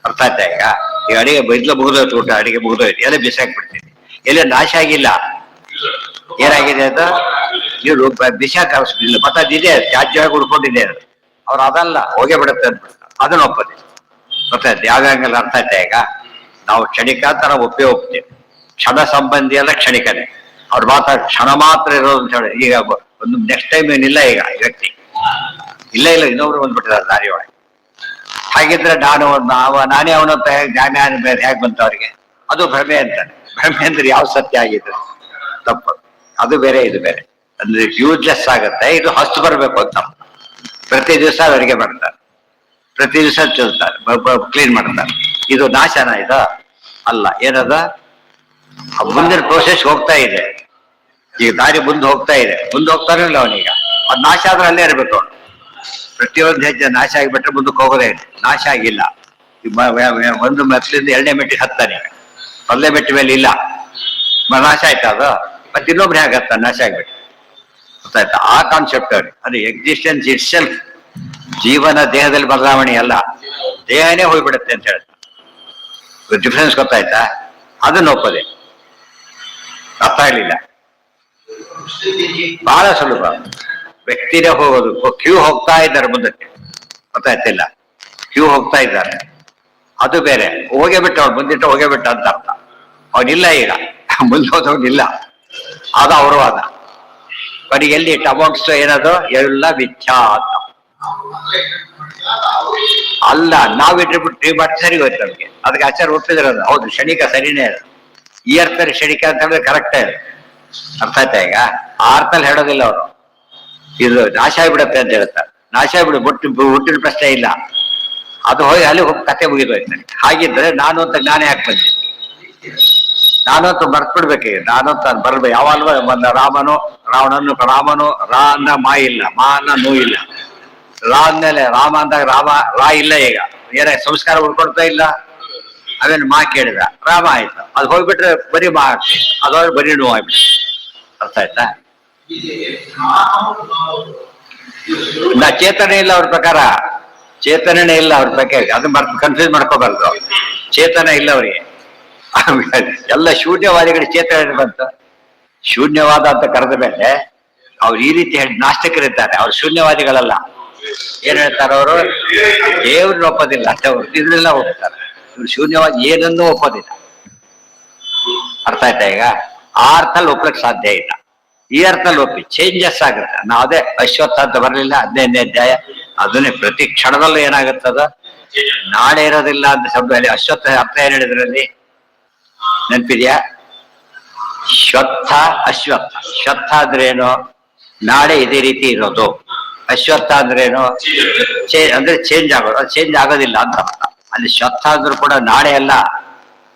ಅರ್ಥ ಆಯ್ತಾ? ಈಗ ಅಡಿಗೆ ಬೈದ್ಲು ಮುಗಿದೋಯ್ತು, ಊಟ ಅಡಿಗೆ ಮುಗಿದೋಯ್ತು, ಎಲ್ಲ ಬಿಸಾಕ್ಬಿಡ್ತೀನಿ. ಎಲ್ಲ ನಾಶ ಆಗಿಲ್ಲ. ಏನಾಗಿದೆ ಅಂತ ನೀವು ಬಿಸಾಕ ಮತ್ತೆ ಅದಿದೆ, ತ್ಯಾಜ್ಯವಾಗಿ ಉಳ್ಕೊಂಡಿದೆ. ಅವ್ರು ಅದಲ್ಲ, ಹೋಗೇ ಬಿಡುತ್ತೆ ಅಂತ ಅದನ್ನ ಒಪ್ಪದೆ. ಗೊತ್ತಾಯ್ತು ಯಾವ್ಯಾಂಗಲ್ಲ? ಅರ್ಥ ಆಯ್ತಾ? ಈಗ ನಾವು ಕ್ಷಣಿಕ ಅಂತ ನಾವು ಒಪ್ಪಿರ್ತೇವೆ. ಕ್ಷಣ ಸಂಬಂಧಿ ಎಲ್ಲ ಕ್ಷಣಿಕನೇ. ಅವ್ರು ಕ್ಷಣ ಮಾತ್ರ ಇರೋದು ಅಂತ ಹೇಳಿ. ಈಗ ಒಂದು ನೆಕ್ಸ್ಟ್ ಟೈಮ್ ಏನಿಲ್ಲ. ಈಗ ವ್ಯಕ್ತಿ ಇಲ್ಲ ಇನ್ನೊಬ್ರು ಬಂದ್ಬಿಟ್ಟಿದ್ದಾರೆ ದಾರಿ ಒಳಗೆ. ಹಾಗಿದ್ರೆ ನಾನೇ ಅವನಂತ ಜ್ಞಾನ ಹೇಗೆ ಬಂತ ಅವ್ರಿಗೆ? ಅದು ಭ್ರಮೆ ಅಂತಾನೆ. ಭ್ರಮೆ ಅಂದ್ರೆ ಯಾವ ಸತ್ಯ ಆಗಿದ್ರೆ ತಪ್ಪು. ಅದು ಬೇರೆ, ಇದು ಬೇರೆ. ಅಂದ್ರೆ ಯೂಸ್ಲೆಸ್ ಆಗುತ್ತೆ. ಇದು ಹೊಸ್ತು ಬರ್ಬೇಕು ಅಂತ ಪ್ರತಿ ದಿವಸ ಅಡುಗೆ ಮಾಡ್ತಾರೆ, ಪ್ರತಿ ದಿವಸ ಚಲ್ತಾರೆ, ಕ್ಲೀನ್ ಮಾಡ್ತಾರೆ. ಇದು ನಾಶನ? ಇದು ಅಲ್ಲ. ಏನದ? ಮುಂದಿನ ಪ್ರೋಸೆಸ್ ಹೋಗ್ತಾ ಇದೆ. ಈಗ ದಾರಿ ಮುಂದೆ ಹೋಗ್ತಾ ಇದೆ, ಮುಂದೆ ಹೋಗ್ತಾನೆ ಇಲ್ಲ ಅವನೀಗ. ಅದು ನಾಶ ಆದ್ರೆ ಅಲ್ಲೇ ಇರ್ಬೇಕು ಅವನು. ಪ್ರತಿಯೊಂದು ಹೆಜ್ಜೆ ನಾಶ ಆಗಿಬಿಟ್ರೆ ಮುಂದಕ್ಕೆ ಹೋಗೋದೇ ಇಲ್ಲ. ನಾಶ ಆಗಿಲ್ಲ. ಒಂದು ಮೆಟ್ಲಿಂದ 2ನೇ ಮೆಟ್ಟಿಗೆ ಹತ್ತಾನೆ, ಮೊದಲನೇ ಮೆಟ್ಟಿ ಮೇಲೆ ಇಲ್ಲ. ನಾಶ ಆಯ್ತಾ ಅದು? ಮತ್ತೆ ಇನ್ನೊಬ್ರು ಹೇಗತ್ತ ನಾಶ ಆಗ್ಬಿಟ್ಟು? ಗೊತ್ತಾಯ್ತಾ? ಆ ಕಾನ್ಸೆಪ್ಟ್ ಅವ್ರಿಗೆ. ಅದು ಎಕ್ಸಿಸ್ಟೆನ್ಸ್ ಇಟ್ ಸೆಲ್ಫ್. ಜೀವನ ದೇಹದಲ್ಲಿ ಬದಲಾವಣೆ ಅಲ್ಲ, ದೇಹನೇ ಹೋಗ್ಬಿಡುತ್ತೆ ಅಂತ ಹೇಳ್ತಾರೆ. ಡಿಫ್ರೆನ್ಸ್ ಗೊತ್ತಾಯ್ತಾ? ಅದನ್ನ ಒಪ್ಪದೆ. ಅರ್ಥ ಆಗಲಿಲ್ಲ. ಬಹಳ ಸುಲಭ. ವ್ಯಕ್ತಿನೇ ಹೋಗೋದು. ಕ್ಯೂ ಹೋಗ್ತಾ ಇದ್ದಾರೆ ಮುಂದಕ್ಕೆ, ಗೊತ್ತಾಯ್ತಿಲ್ಲ? ಕ್ಯೂ ಹೋಗ್ತಾ ಇದ್ದಾರೆ, ಅದು ಬೇರೆ. ಹೋಗೇ ಬಿಟ್ಟ ಅವ್ನು, ಮುಂದಿಟ್ಟು ಹೋಗೇ ಬಿಟ್ಟ ಅಂತ ಅರ್ಥ. ಅವನಿಲ್ಲ ಈಗ, ಮುಂದೆ ಹೋದವನಿಲ್ಲ. ಅದು ಅವರು ವಾದ. ಕೊನೆಗೆ ಎಲ್ಲಿ ಅಮೌಂಟ್ಸ್ ಏನದು? ಎಲ್ಲ ಮಿಥ್ಯಾ ಅಂತ. ಅಲ್ಲ, ನಾವು ಇಟ್ಬಿಟ್ಟು ಬಟ್ ಸರಿ ಹೋಯ್ತು ನಮ್ಗೆ. ಅದಕ್ಕೆ ಆಚಾರ ಒಪ್ಪಿದ್ರದು. ಹೌದು, ಕ್ಷಣಿಕ ಸರಿನೇ ಅದು. ಈ ಅರ್ಥದಲ್ಲಿ ಕ್ಷಣಿಕ ಅಂತ ಹೇಳಿದ್ರೆ ಕರೆಕ್ಟೇ ಅದು. ಅರ್ಥ ಆಯ್ತಾ? ಈಗ ಆ ಅರ್ಥದಲ್ಲಿ ಹೇಳೋದಿಲ್ಲ ಅವರು. ಇದು ನಾಶ ಆಗ್ಬಿಡತ್ತೆ ಅಂತ ಹೇಳ್ತಾರೆ. ನಾಶ ಆಗ್ಬಿಡು, ಹುಟ್ಟಿನ ಪ್ರಶ್ನೆ ಇಲ್ಲ. ಅದು ಹೋಗಿ ಅಲ್ಲಿ ಹೋಗಿ ಕತೆ ಮುಗಿದೋಯ್ತು ನನಗೆ. ಹಾಗಿದ್ರೆ ನಾನು ಅಂತ ಜ್ಞಾನ ಯಾಕೆ ಬಂದೆ? ನಾನು ಅಂತ ಮರ್ತ್ಬಿಡ್ಬೇಕೀಗ. ನಾನು ಅಂತ ಬರ್ಬೇಕು ಯಾವಾಗಲೂ. ರಾಮನು ರಾವಣನು ರಾ ಅನ್ನ ಮಾ ಇಲ್ಲ, ಮಾ ಅನ್ನ ನೂ ಇಲ್ಲ. ರಾ ಅಂದ್ಮೇಲೆ ರಾಮ ಅಂದಾಗ ರಾ ಇಲ್ಲ. ಈಗ ಏನ ಸಂಸ್ಕಾರ ಉಳ್ಕೊಳ್ತಾ ಇಲ್ಲ. ಅವೇನು ಮಾ ಕೇಳಿದ, ರಾಮ ಆಯ್ತು. ಅದು ಹೋಗ್ಬಿಟ್ರೆ ಬರೀ ಮಾ ಆಗ್ತದೆ, ಅದಾದ್ರೆ ಬರೀ ನೋವು ಆಗ್ಬಿಟ್ಟು. ಅರ್ಥ ಆಯ್ತಾ? ಚೇತನೆ ಇಲ್ಲ ಅವ್ರ ಪ್ರಕಾರ. ಚೇತನನೇ ಇಲ್ಲ ಅವ್ರ ಬಗ್ಗೆ. ಅದು ಕನ್ಫ್ಯೂಸ್ ಮಾಡ್ಕೋಬಾರ್ದು. ಚೇತನ ಇಲ್ಲ ಅವ್ರಿಗೆ. ಎಲ್ಲ ಶೂನ್ಯವಾದಿಗಳು ಚೇತನ ಬಂತು. ಶೂನ್ಯವಾದ ಅಂತ ಕರೆದ ಮೇಲೆ ಅವ್ರು ಈ ರೀತಿ ಹೇಳಿ ನಾಸ್ತಿಕರಿದ್ದಾರೆ, ಅವ್ರು ಶೂನ್ಯವಾದಿಗಳಲ್ಲ. ಏನ್ ಹೇಳ್ತಾರೆ ಅವರು? ದೇವ್ರನ್ನ ಒಪ್ಪೋದಿಲ್ಲ ಅಷ್ಟೇ, ಅವರು ಇದನ್ನೆಲ್ಲ ಒಪ್ತಾರೆ. ಇವ್ರು ಶೂನ್ಯವಾದಿ ಏನನ್ನೂ ಒಪ್ಪೋದಿಲ್ಲ. ಅರ್ಥ ಆಯ್ತಾ? ಈಗ ಆ ಅರ್ಥಲ್ಲಿ ಒಪ್ಲಕ್ ಸಾಧ್ಯ ಇಲ್ಲ. ಈ ಅರ್ಥದಲ್ಲಿ ಒಪ್ಪಿ ಚೇಂಜಸ್ ಆಗುತ್ತೆ. ನಾವು ಅದೇ ಅಶ್ವತ್ಥ ಅಂತ ಬರಲಿಲ್ಲ 15ನೇ ಅಧ್ಯಾಯ, ಅದನ್ನೇ ಪ್ರತಿ ಕ್ಷಣದಲ್ಲೂ ಏನಾಗುತ್ತದ, ನಾಳೆ ಇರೋದಿಲ್ಲ ಅಂತ ಶಬ್ದದಲ್ಲಿ ಅಶ್ವತ್ಥ ಅರ್ಥ ಏನ್ ಹೇಳಿದ್ರಲ್ಲಿ ನೆನಪಿದ್ಯಾ? ಶ್ವತ್ಥ ಅಶ್ವತ್ಥ. ಶ್ವತ್ಥ ಅಂದ್ರೇನು? ನಾಳೆ ಇದೇ ರೀತಿ ಇರೋದು. ಅಶ್ವತ್ಥ ಅಂದ್ರೇನು? ಅಂದ್ರೆ ಚೇಂಜ್ ಆಗೋದು. ಅದು ಚೇಂಜ್ ಆಗೋದಿಲ್ಲ ಅಂತ ಅರ್ಥ. ಅಲ್ಲಿ ಶ್ವತ್ಥ ಅಂದ್ರೂ ಕೂಡ ನಾಳೆ ಅಲ್ಲ,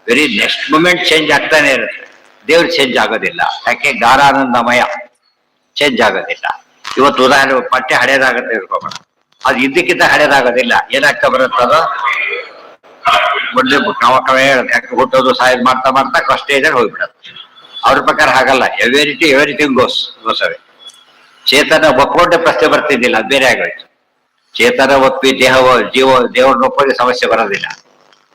ವೆರಿ ನೆಕ್ಸ್ಟ್ ಮೂಮೆಂಟ್ ಚೇಂಜ್ ಆಗ್ತಾನೆ ಇರುತ್ತೆ. ದೇವ್ರು ಚೇಂಜ್ ಆಗೋದಿಲ್ಲ. ಯಾಕೆ? ಗಾರಾನಂದಮಯ, ಚೇಂಜ್ ಆಗೋದಿಲ್ಲ. ಇವತ್ತು ಉದಾಹರಣೆ ಪಟ್ಟೆ ಹಳೇದಾಗುತ್ತೆ ಇರ್ಕೋಬೇಡ, ಅದು ಇದ್ದಕ್ಕಿಂತ ಹಳೇದಾಗೋದಿಲ್ಲ. ಏನಾಗ್ತಾ ಬರುತ್ತದು? ಮೊದಲೇ ಯಾಕೆ ಹುಟ್ಟೋದು ಸಾಯೋದು ಮಾಡ್ತಾ ಮಾಡ್ತಾ ಸ್ಟೇಜಲ್ಲಿ ಹೋಗ್ಬಿಡತ್ತೆ. ಅವ್ರ ಪ್ರಕಾರ ಹಾಗಲ್ಲ. ಎವ್ರಿಥಿಂಗ್ ಗೋಸವೇ. ಚೇತನ ಒಪ್ಕೊಂಡೆ ಪ್ರಶ್ನೆ ಬರ್ತಿದ್ದಿಲ್ಲ, ಅದು ಬೇರೆ ಆಗೋಯ್ತು. ಚೇತನ ಒಪ್ಪಿ ದೇವ್ರನ್ನ ಒಪ್ಪೋದೇ ಸಮಸ್ಯೆ ಬರೋದಿಲ್ಲ.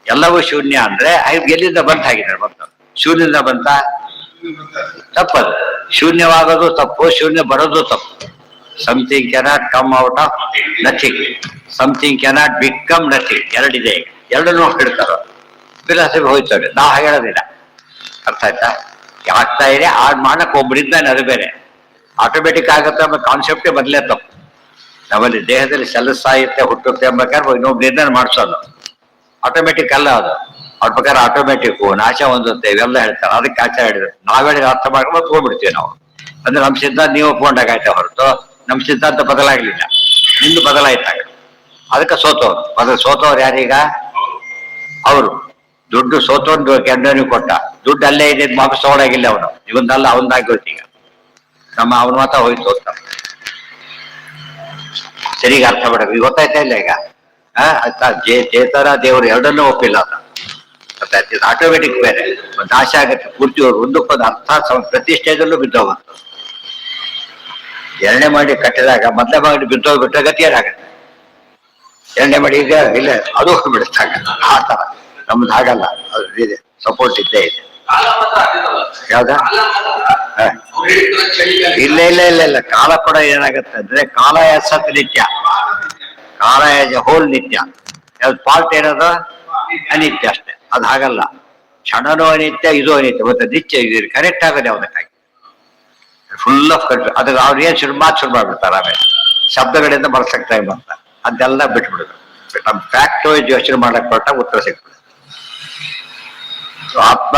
ಎಲ್ಲವೂ ಶೂನ್ಯ ಅಂದ್ರೆ ಎಲ್ಲಿಂದ ಬಂತ ಹಾಗಿದ್ದಾರೆ ಬಂತು? ಶೂನ್ಯದಿಂದ ಬಂತ? ತಪ್ಪದು. ಶೂನ್ಯವಾಗೋದು ತಪ್ಪು, ಶೂನ್ಯ ಬರೋದು ತಪ್ಪು. Something cannot come out of nothing, something cannot become nothing. ಎರಡಿದೆ. ಎರಡನ್ನೂ ಹೇಳ್ತಾರ, ಫಿಲಾಸಫಿ ಹೋಯ್ತವ್ರೆ. ನಾವು ಹಾಗೆ ಹೇಳೋದಿಲ್ಲ. ಅರ್ಥ ಆಯ್ತಾ? ಆಗ್ತಾ ಇದೆ, ಆಡ್ ಮಾಡಕ್ ಒಬ್ಬರಿದ್ದಾನೆ, ಅದು ಬೇರೆ. ಆಟೋಮೆಟಿಕ್ ಆಗುತ್ತೆ ಎಂಬ ಕಾನ್ಸೆಪ್ಟೇ ಮೊದಲೇ ತಪ್ಪು. ನಮ್ಮಲ್ಲಿ ದೇಹದಲ್ಲಿ ಸಾಯುತ್ತೆ ಹುಟ್ಟುತ್ತೆ ಎಂಬ ಇನ್ನೊಬ್ರು ನಿರ್ಧಾರ ಮಾಡಿಸೋದು ಆಟೋಮೆಟಿಕ್ ಅಲ್ಲ. ಅದು ಅವ್ರ ಪ್ರಕಾರ ಆಟೋಮೆಟಿಕ್ ನಾಶ ಹೊಂದುತ್ತೆ, ಇವೆಲ್ಲ ಹೇಳ್ತಾರೆ. ಅದಕ್ಕೆ ಆಚಾರ ಹೇಳಿದ್ರು. ನಾವೇಳಿ ಅರ್ಥ ಮಾಡ್ಕೊಂಡು ಹೋಗ್ಬಿಡ್ತೀವಿ ನಾವು. ಅಂದ್ರೆ ನಮ್ಮ ಸಿದ್ಧಾಂತ ನೀವು ಒಪ್ಕೊಂಡಾಗ ಆಯ್ತಾ ಹೊರತು ನಮ್ಮ ಸಿದ್ಧಾಂತ ಬದಲಾಗ್ಲಿಲ್ಲ, ನಿಂದು ಬದಲಾಯ್ತಾಗ. ಅದಕ್ಕೆ ಸೋತವ್ರು ಯಾರೀಗ? ಅವರು ದುಡ್ಡು ಸೋತೊಂದು ಕೆಂಡನಿಗೆ ಕೊಟ್ಟ ದುಡ್ಡು ಅಲ್ಲೇ ಇದೆ, ವಾಪಸ್ ತಗೊಳಗಿಲ್ಲ. ಅವನು ಇವನ್ನೆಲ್ಲ ಅವನಾಗೋಯ್ತು. ಈಗ ಅವನ ಮಾತ್ರ ಹೋಯ್ತು ಅಂತ ಸರಿಗ ಅರ್ಥ ಮಾಡಬೇಕು. ಈಗ ಗೊತ್ತಾಯ್ತಾ ಇಲ್ಲ? ಈಗ ಚೇತನ ದೇವರು ಎರಡನ್ನೂ ಒಪ್ಪಿಲ್ಲ ಅಂತ ಗೊತ್ತಾಯ್ತು. ಇದು ಆಟೋಮೆಟಿಕ್ ಬೇರೆ, ಒಂದು ಆಶೆ ಆಗುತ್ತೆ ಪೂರ್ತಿ. ಒಂದಕ್ಕೊಂದು ಅರ್ಥ ಪ್ರತಿ ಸ್ಟೇಜಲ್ಲೂ ಬಿದ್ದೋಗುತ್ತೆ. ಎರಡನೇ ಮಾಡಿ ಕಟ್ಟಿದಾಗ ಮೊದಲೇ ಮಾಡಿ ಬಿದ್ದೋಗ್ಬಿಟ್ರೆ ಗತಿ ಏನಾಗುತ್ತೆ? ಎರಡನೇ ಮಾಡಿ ಈಗ ಇಲ್ಲ, ಅದು ಹೋಗ್ಬಿಡುತ್ತಾಗ. ಆ ತರ ನಮ್ದು ಹಾಗಲ್ಲ, ಅದು ಇದೆ, ಸಪೋರ್ಟ್ ಇದ್ದೇ ಇದೆ. ಯಾವ್ದ? ಇಲ್ಲ ಇಲ್ಲ ಇಲ್ಲ ಇಲ್ಲ. ಕಾಲ ಕೂಡ ಏನಾಗುತ್ತೆ ಅಂದ್ರೆ, ಕಾಲ ಸತ್ ನಿತ್ಯ, ಕಾಲ ಹೋಲ್ ನಿತ್ಯ. ಯಾವ್ದು ಪಾಲ್ಟ್ ಏನದು? ಅನಿತ್ಯ ಅಷ್ಟೇ. ಅದು ಹಾಗಲ್ಲ. ಕ್ಷಣನೂ ಅನಿತ್ಯ, ಇದು ಅನಿತ್ಯ. ಮತ್ತೆ ನಿತ್ಯ ಇದು ಕರೆಕ್ಟ್ ಆಗೋದು ಯಾವ್ದಕ್ಕಾಗಿ? Full of confuse. ಅದ್ರ ಅವ್ರು ಏನ್ ಶುರು ಮಾಡ್ಬಿಡ್ತಾರೆ. ಆಮೇಲೆ ಶಬ್ದಗಳಿಂದ ಬರ್ಸಕ್ತಾ ಬರ್ತಾರೆ. ಅದೆಲ್ಲ ಬಿಟ್ಬಿಡುದು. ನಮ್ಮ ಫ್ಯಾಕ್ಟ್ ಯೋಚನೆ ಮಾಡಕ್ ಕೊಟ್ಟ ಉತ್ತರ ಸಿಗ್ತದೆ. ಆತ್ಮ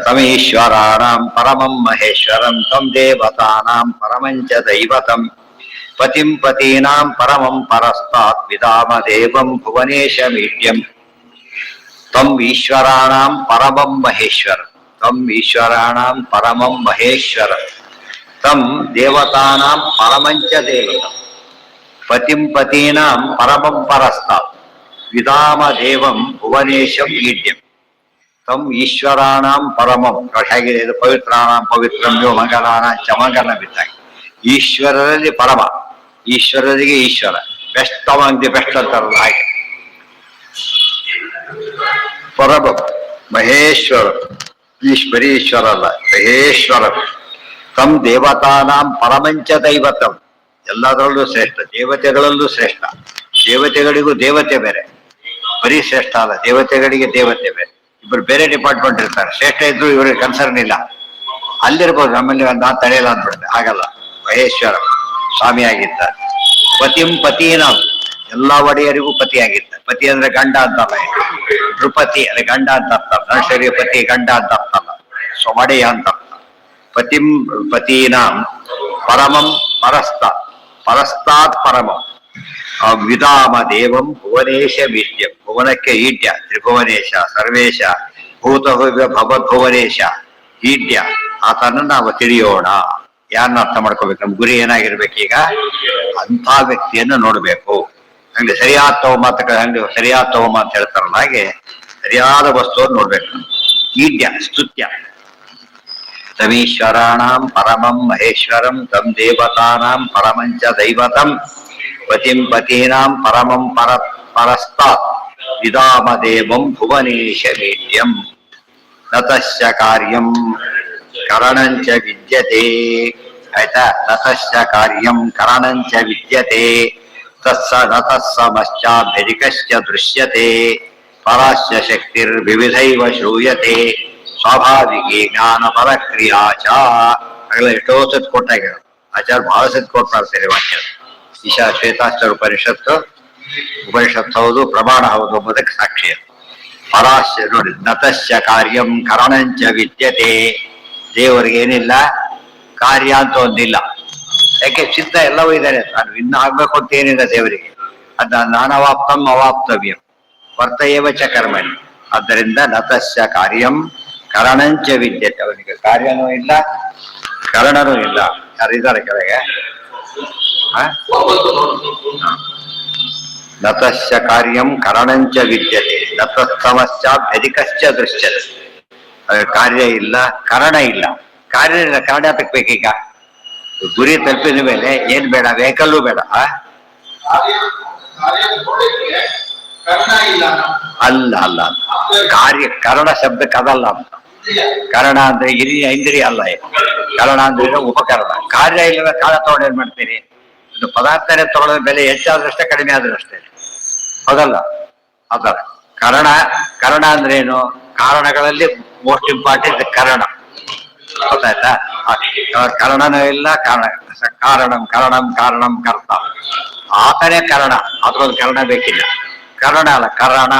ತಮೀಶ್ವರಾಣಾಂ ಪರಮಂ ಮಹೇಶ್ವರಂ ತಂ ದೇವತಾನಾಂ ಪರಮಂಚ ದೈವತಂ ಪತಿಂ ಪತೀನಾಂ ಪರಮಂ ಪರಸ್ತಾತ್ ವಿಧಾಮ ದೇವಂ ಭುವನೇಶಮೀಡ್ಯಂ ತಂ ಈಶ್ವರಾಣಾಂ ಪರಮಂ ಮಹೇಶ್ವರ ತಂ ಈಶ್ವರಾಣಾಂ ಪರಮಂ ಮಹೇಶ್ವರ ತಂ ದೇವತಾನಾಂ ಪರಮಂಚ ದೇವತಂ ಪತಿಂ ಪತೀನಾಂ ಪರಮಂ ಪರಸ್ತಾತ್ ವಿಧಾಮ ದೇವಂ ಭುವನೇಶಂ ಈಡ್ಯಂ ತಂ ಈಶ್ವರಾಣಾಂ ಪರಮಂ. ಹೇಗಿದೆ ಇದು? ಪವಿತ್ರಾಣಾಂ ಪವಿತ್ರಂ ಯೋ ಮಂಗಲಾನ ಚ ಮಂಗಲ ಬಿದ್ದಾಗಿ. ಈಶ್ವರರಲ್ಲಿ ಪರಮ, ಈಶ್ವರರಿಗೆ ಈಶ್ವರ, ಬೆಸ್ಟ್ ಅಮಾಂಗ್ ದಿ ಬೆಸ್ಟ್ ಅಂತಾರಲ್ಲ ಹಾಗೆ. ಪರಮ ಮಹೇಶ್ವರ, ಈಶ್ವರೀಶ್ವರ ಅಲ್ಲ, ಮಹೇಶ್ವರ. ತಂ ದೇವತಾನಾಂ ಪರಮಂಚ ದೈವತಂ, ಎಲ್ಲದರಲ್ಲೂ ಶ್ರೇಷ್ಠ, ದೇವತೆಗಳಲ್ಲೂ ಶ್ರೇಷ್ಠ. ದೇವತೆಗಳಿಗೂ ದೇವತೆ ಬೇರೆ, ಬರೀ ಶ್ರೇಷ್ಠ ಅಲ್ಲ, ದೇವತೆಗಳಿಗೆ ದೇವತೆ ಬೇರೆ. ಇಬ್ಬರು ಬೇರೆ ಡಿಪಾರ್ಟ್ಮೆಂಟ್ ಇರ್ತಾರೆ. ಶ್ರೇಷ್ಠ ಇದ್ರು ಇವ್ರಿಗೆ ಕನ್ಸರ್ನ್ ಇಲ್ಲ. ಅಲ್ಲಿರ್ಬೋದು, ನಮ್ಮಲ್ಲಿ ನಾ ತಡೆಯಲ್ಲ ಅಂದ್ಬಿಡುತ್ತೆ. ಹಾಗಲ್ಲ, ಮಹೇಶ್ವರ ಸ್ವಾಮಿಯಾಗಿದ್ದಾರೆ. ಪತಿಂ ಪತೀನಾಂ, ಎಲ್ಲಾ ಒಡೆಯರಿಗೂ ಪತಿಯಾಗಿದ್ದಾರೆ. ಪತಿ ಅಂದ್ರೆ ಗಂಡ ಅಂತಲ್ಲ, ನೃಪತಿ ಅಂದ್ರೆ ಗಂಡ ಅಂತ ಅರ್ಥ. ಮನುಷ್ಯರಿಗೆ ಪತಿ ಗಂಡ ಅಂತ ಅರ್ಥ ಅಲ್ಲ, ಒಡೆಯ ಅಂತ ಅರ್ಥ. ಪತಿಂ ಪತೀನಾಂ ಪರಮಂ ಪರಸ್ತಾತ್ ಪರಮಂ ವಿಧಾಮ ದೇವಂ ಭುವನೇಶ ವೀಡ್ಯಂ. ಭುವನಕ್ಕೆ ಈಡ್ಯ, ತ್ರಿಭುವನೇಶ, ಸರ್ವೇಶ, ಭೂತಭವ್ಯ ಭವದ್ಭುವನೇಶ, ಈಡ್ಯ. ಆತನ ನಾವು ತಿಳಿಯೋಣ. ಯಾರನ್ನ ಅರ್ಥ ಮಾಡ್ಕೋಬೇಕು? ನಮ್ ಗುರಿ ಏನಾಗಿರ್ಬೇಕೀಗ? ಅಂಥ ವ್ಯಕ್ತಿಯನ್ನು ನೋಡ್ಬೇಕು. ಹಂಗೆ ಸರಿಯಾದ ತವಮಾತ, ಹಂಗೆ ಸರಿಯಾದ ತವಮ ಅಂತ ಹೇಳ್ತಾರಲ್ಲ ಹಾಗೆ ಸರಿಯಾದ ವಸ್ತುವನ್ನು ನೋಡ್ಬೇಕು. ಈಡ್ಯ ಸ್ತುತ್ಯ. ತಮೀಶ್ವರಾಣಾಂ ಪರಮಂ ಮಹೇಶ್ವರಂ ತಂ ದೇವತಾನಾಂ ಪರಮಂಚ ದೈವತಂ ಪತಿಂ ಪತೀನಾಂ ಪರಮಂ ಪರಸ್ತಾತ್ ವಿಧಾಮ ದೇವಂ ಭುವನೇಶ ಮೀಡ್ಯಂ. ನತಸ್ಯ ಕಾರ್ಯಂ ಕರಣಂಚ ವಿದ್ಯತೆ. ಆಯ್ತಾ? ನತಸ್ಯ ಕಾರ್ಯಂ ಕರಣಂಚ ವಿದ್ಯತೆ ತತ್ಸ ನತಸ್ಸಮಶ್ಚಾಭ್ಯಧಿಕಶ್ಚ ದೃಶ್ಯತೆ ಪರಾಸ್ಯ ಶಕ್ತಿರ್ವಿವಿಧೈವ ಶ್ರೂಯತೆ ಸ್ವಾಭಾವಿಕಿ ಜ್ಞಾನ ಫಲಕ್ರಿಯಾ ಚ. ಆಗಲೇ ಎಷ್ಟೋ ಸತ್ ಕೊಟ್ಟಾಗ ಆಚಾರ್ಯ ಬಹಳ ಸತ್ ಕೊಟ್ಟು ಮಾಡ್ತಾರೆ ವಾಕ್ಯ. ಈಶಾ ಶ್ವೇತಾಶ್ಚರ ಉಪನಿಷತ್ತು ಹೌದು, ಪ್ರಮಾಣ ಹೌದು ಎಂಬುದಕ್ಕೆ ಸಾಕ್ಷಿ. ಪರಾಸ್ಯ ನೋಡಿ, ನತಸ್ಯ ಕಾರ್ಯಂ ಕರಣಂಚ ವಿದ್ಯತೆ. ದೇವರಿಗೆ ಏನಿಲ್ಲ, ಕಾರ್ಯ ಅಂತ ಒಂದಿಲ್ಲ. ಯಾಕೆ? ಚಿತ್ತ ಎಲ್ಲವೂ ಇದ್ದಾರೆ. ನಾನು ಇನ್ನು ಆಗ್ಬೇಕು ಅಂತ ಏನಿಲ್ಲ ದೇವರಿಗೆ. ಅದ ನಾನವಾಪ್ತಂ ಅವಾಪ್ತವ್ಯಂ ವರ್ತಯೇವ ಚ ಕರ್ಮಣಿ. ಆದ್ದರಿಂದ ನತಸ್ಯ ಕಾರ್ಯಂ ಕರಣಂಚ ವಿದ್ಯತೆ. ಅವನಿಗೆ ಕಾರ್ಯನೂ ಇಲ್ಲ, ಕರಣನೂ ಇಲ್ಲ. ಯಾರಿದ್ದಾರೆ ಕೆಳಗೆ? ನತಸ್ಯ ಕಾರ್ಯಂ ಕರಣಂಚ ವಿದ್ಯತೆ ನತಸ್ತಮಶ್ಚಾಭ್ಯಧಿಕಶ್ಚ ದೃಶ್ಯತೆ. ಕಾರ್ಯ ಇಲ್ಲ, ಕರಣ ಇಲ್ಲ. ಕಾರ್ಯ ಇಲ್ಲ, ಕರಣ ಯಾತಕ್ಕೆ ಬೇಕೀಗ? ಗುರಿ ತಲುಪಿದ ಮೇಲೆ ಏನ್ ಬೇಡ? ವೆಹಿಕಲ್ಲು ಬೇಡ. ಅಲ್ಲ ಅಲ್ಲ, ಕಾರ್ಯ ಕರಣ ಶಬ್ದಕ್ಕೆ ಅದಲ್ಲ ಅಂತ. ಕರಣ ಅಂದ್ರೆ ಇಂದ್ರಿಯ ಅಲ್ಲ. ಕರಣ ಅಂದ್ರೆ ಉಪಕರಣ. ಕಾರ್ಯ ಇಲ್ಲದ ಕಾಲ ತಗೊಂಡು ಏನ್ ಮಾಡ್ತೀರಿ? ಒಂದು ಪದಾರ್ಥನೇ ತಗೊಳ್ಳೋದ್ರ ಬೆಲೆ ಹೆಚ್ಚಾದ್ರಷ್ಟೇ, ಕಡಿಮೆ ಆದ್ರಷ್ಟೇ. ಹೌದಲ್ಲ? ಅದರ ಕರಣ ಅಂದ್ರೆ ಏನು? ಕಾರಣಗಳಲ್ಲಿ ಮೋಸ್ಟ್ ಇಂಪಾರ್ಟೆಂಟ್ ಕರಣ. ಗೊತ್ತಾಯ್ತಾ? ಕರಣನೂ ಇಲ್ಲ, ಕಾರಣಂ ಕಾರಣಂ ಕರ್ತ. ಆತನೇ ಕರಣ, ಅದ್ರೊಂದು ಕರಣ ಬೇಕಿಲ್ಲ. ಕರಣ ಅಲ್ಲ, ಕರಣ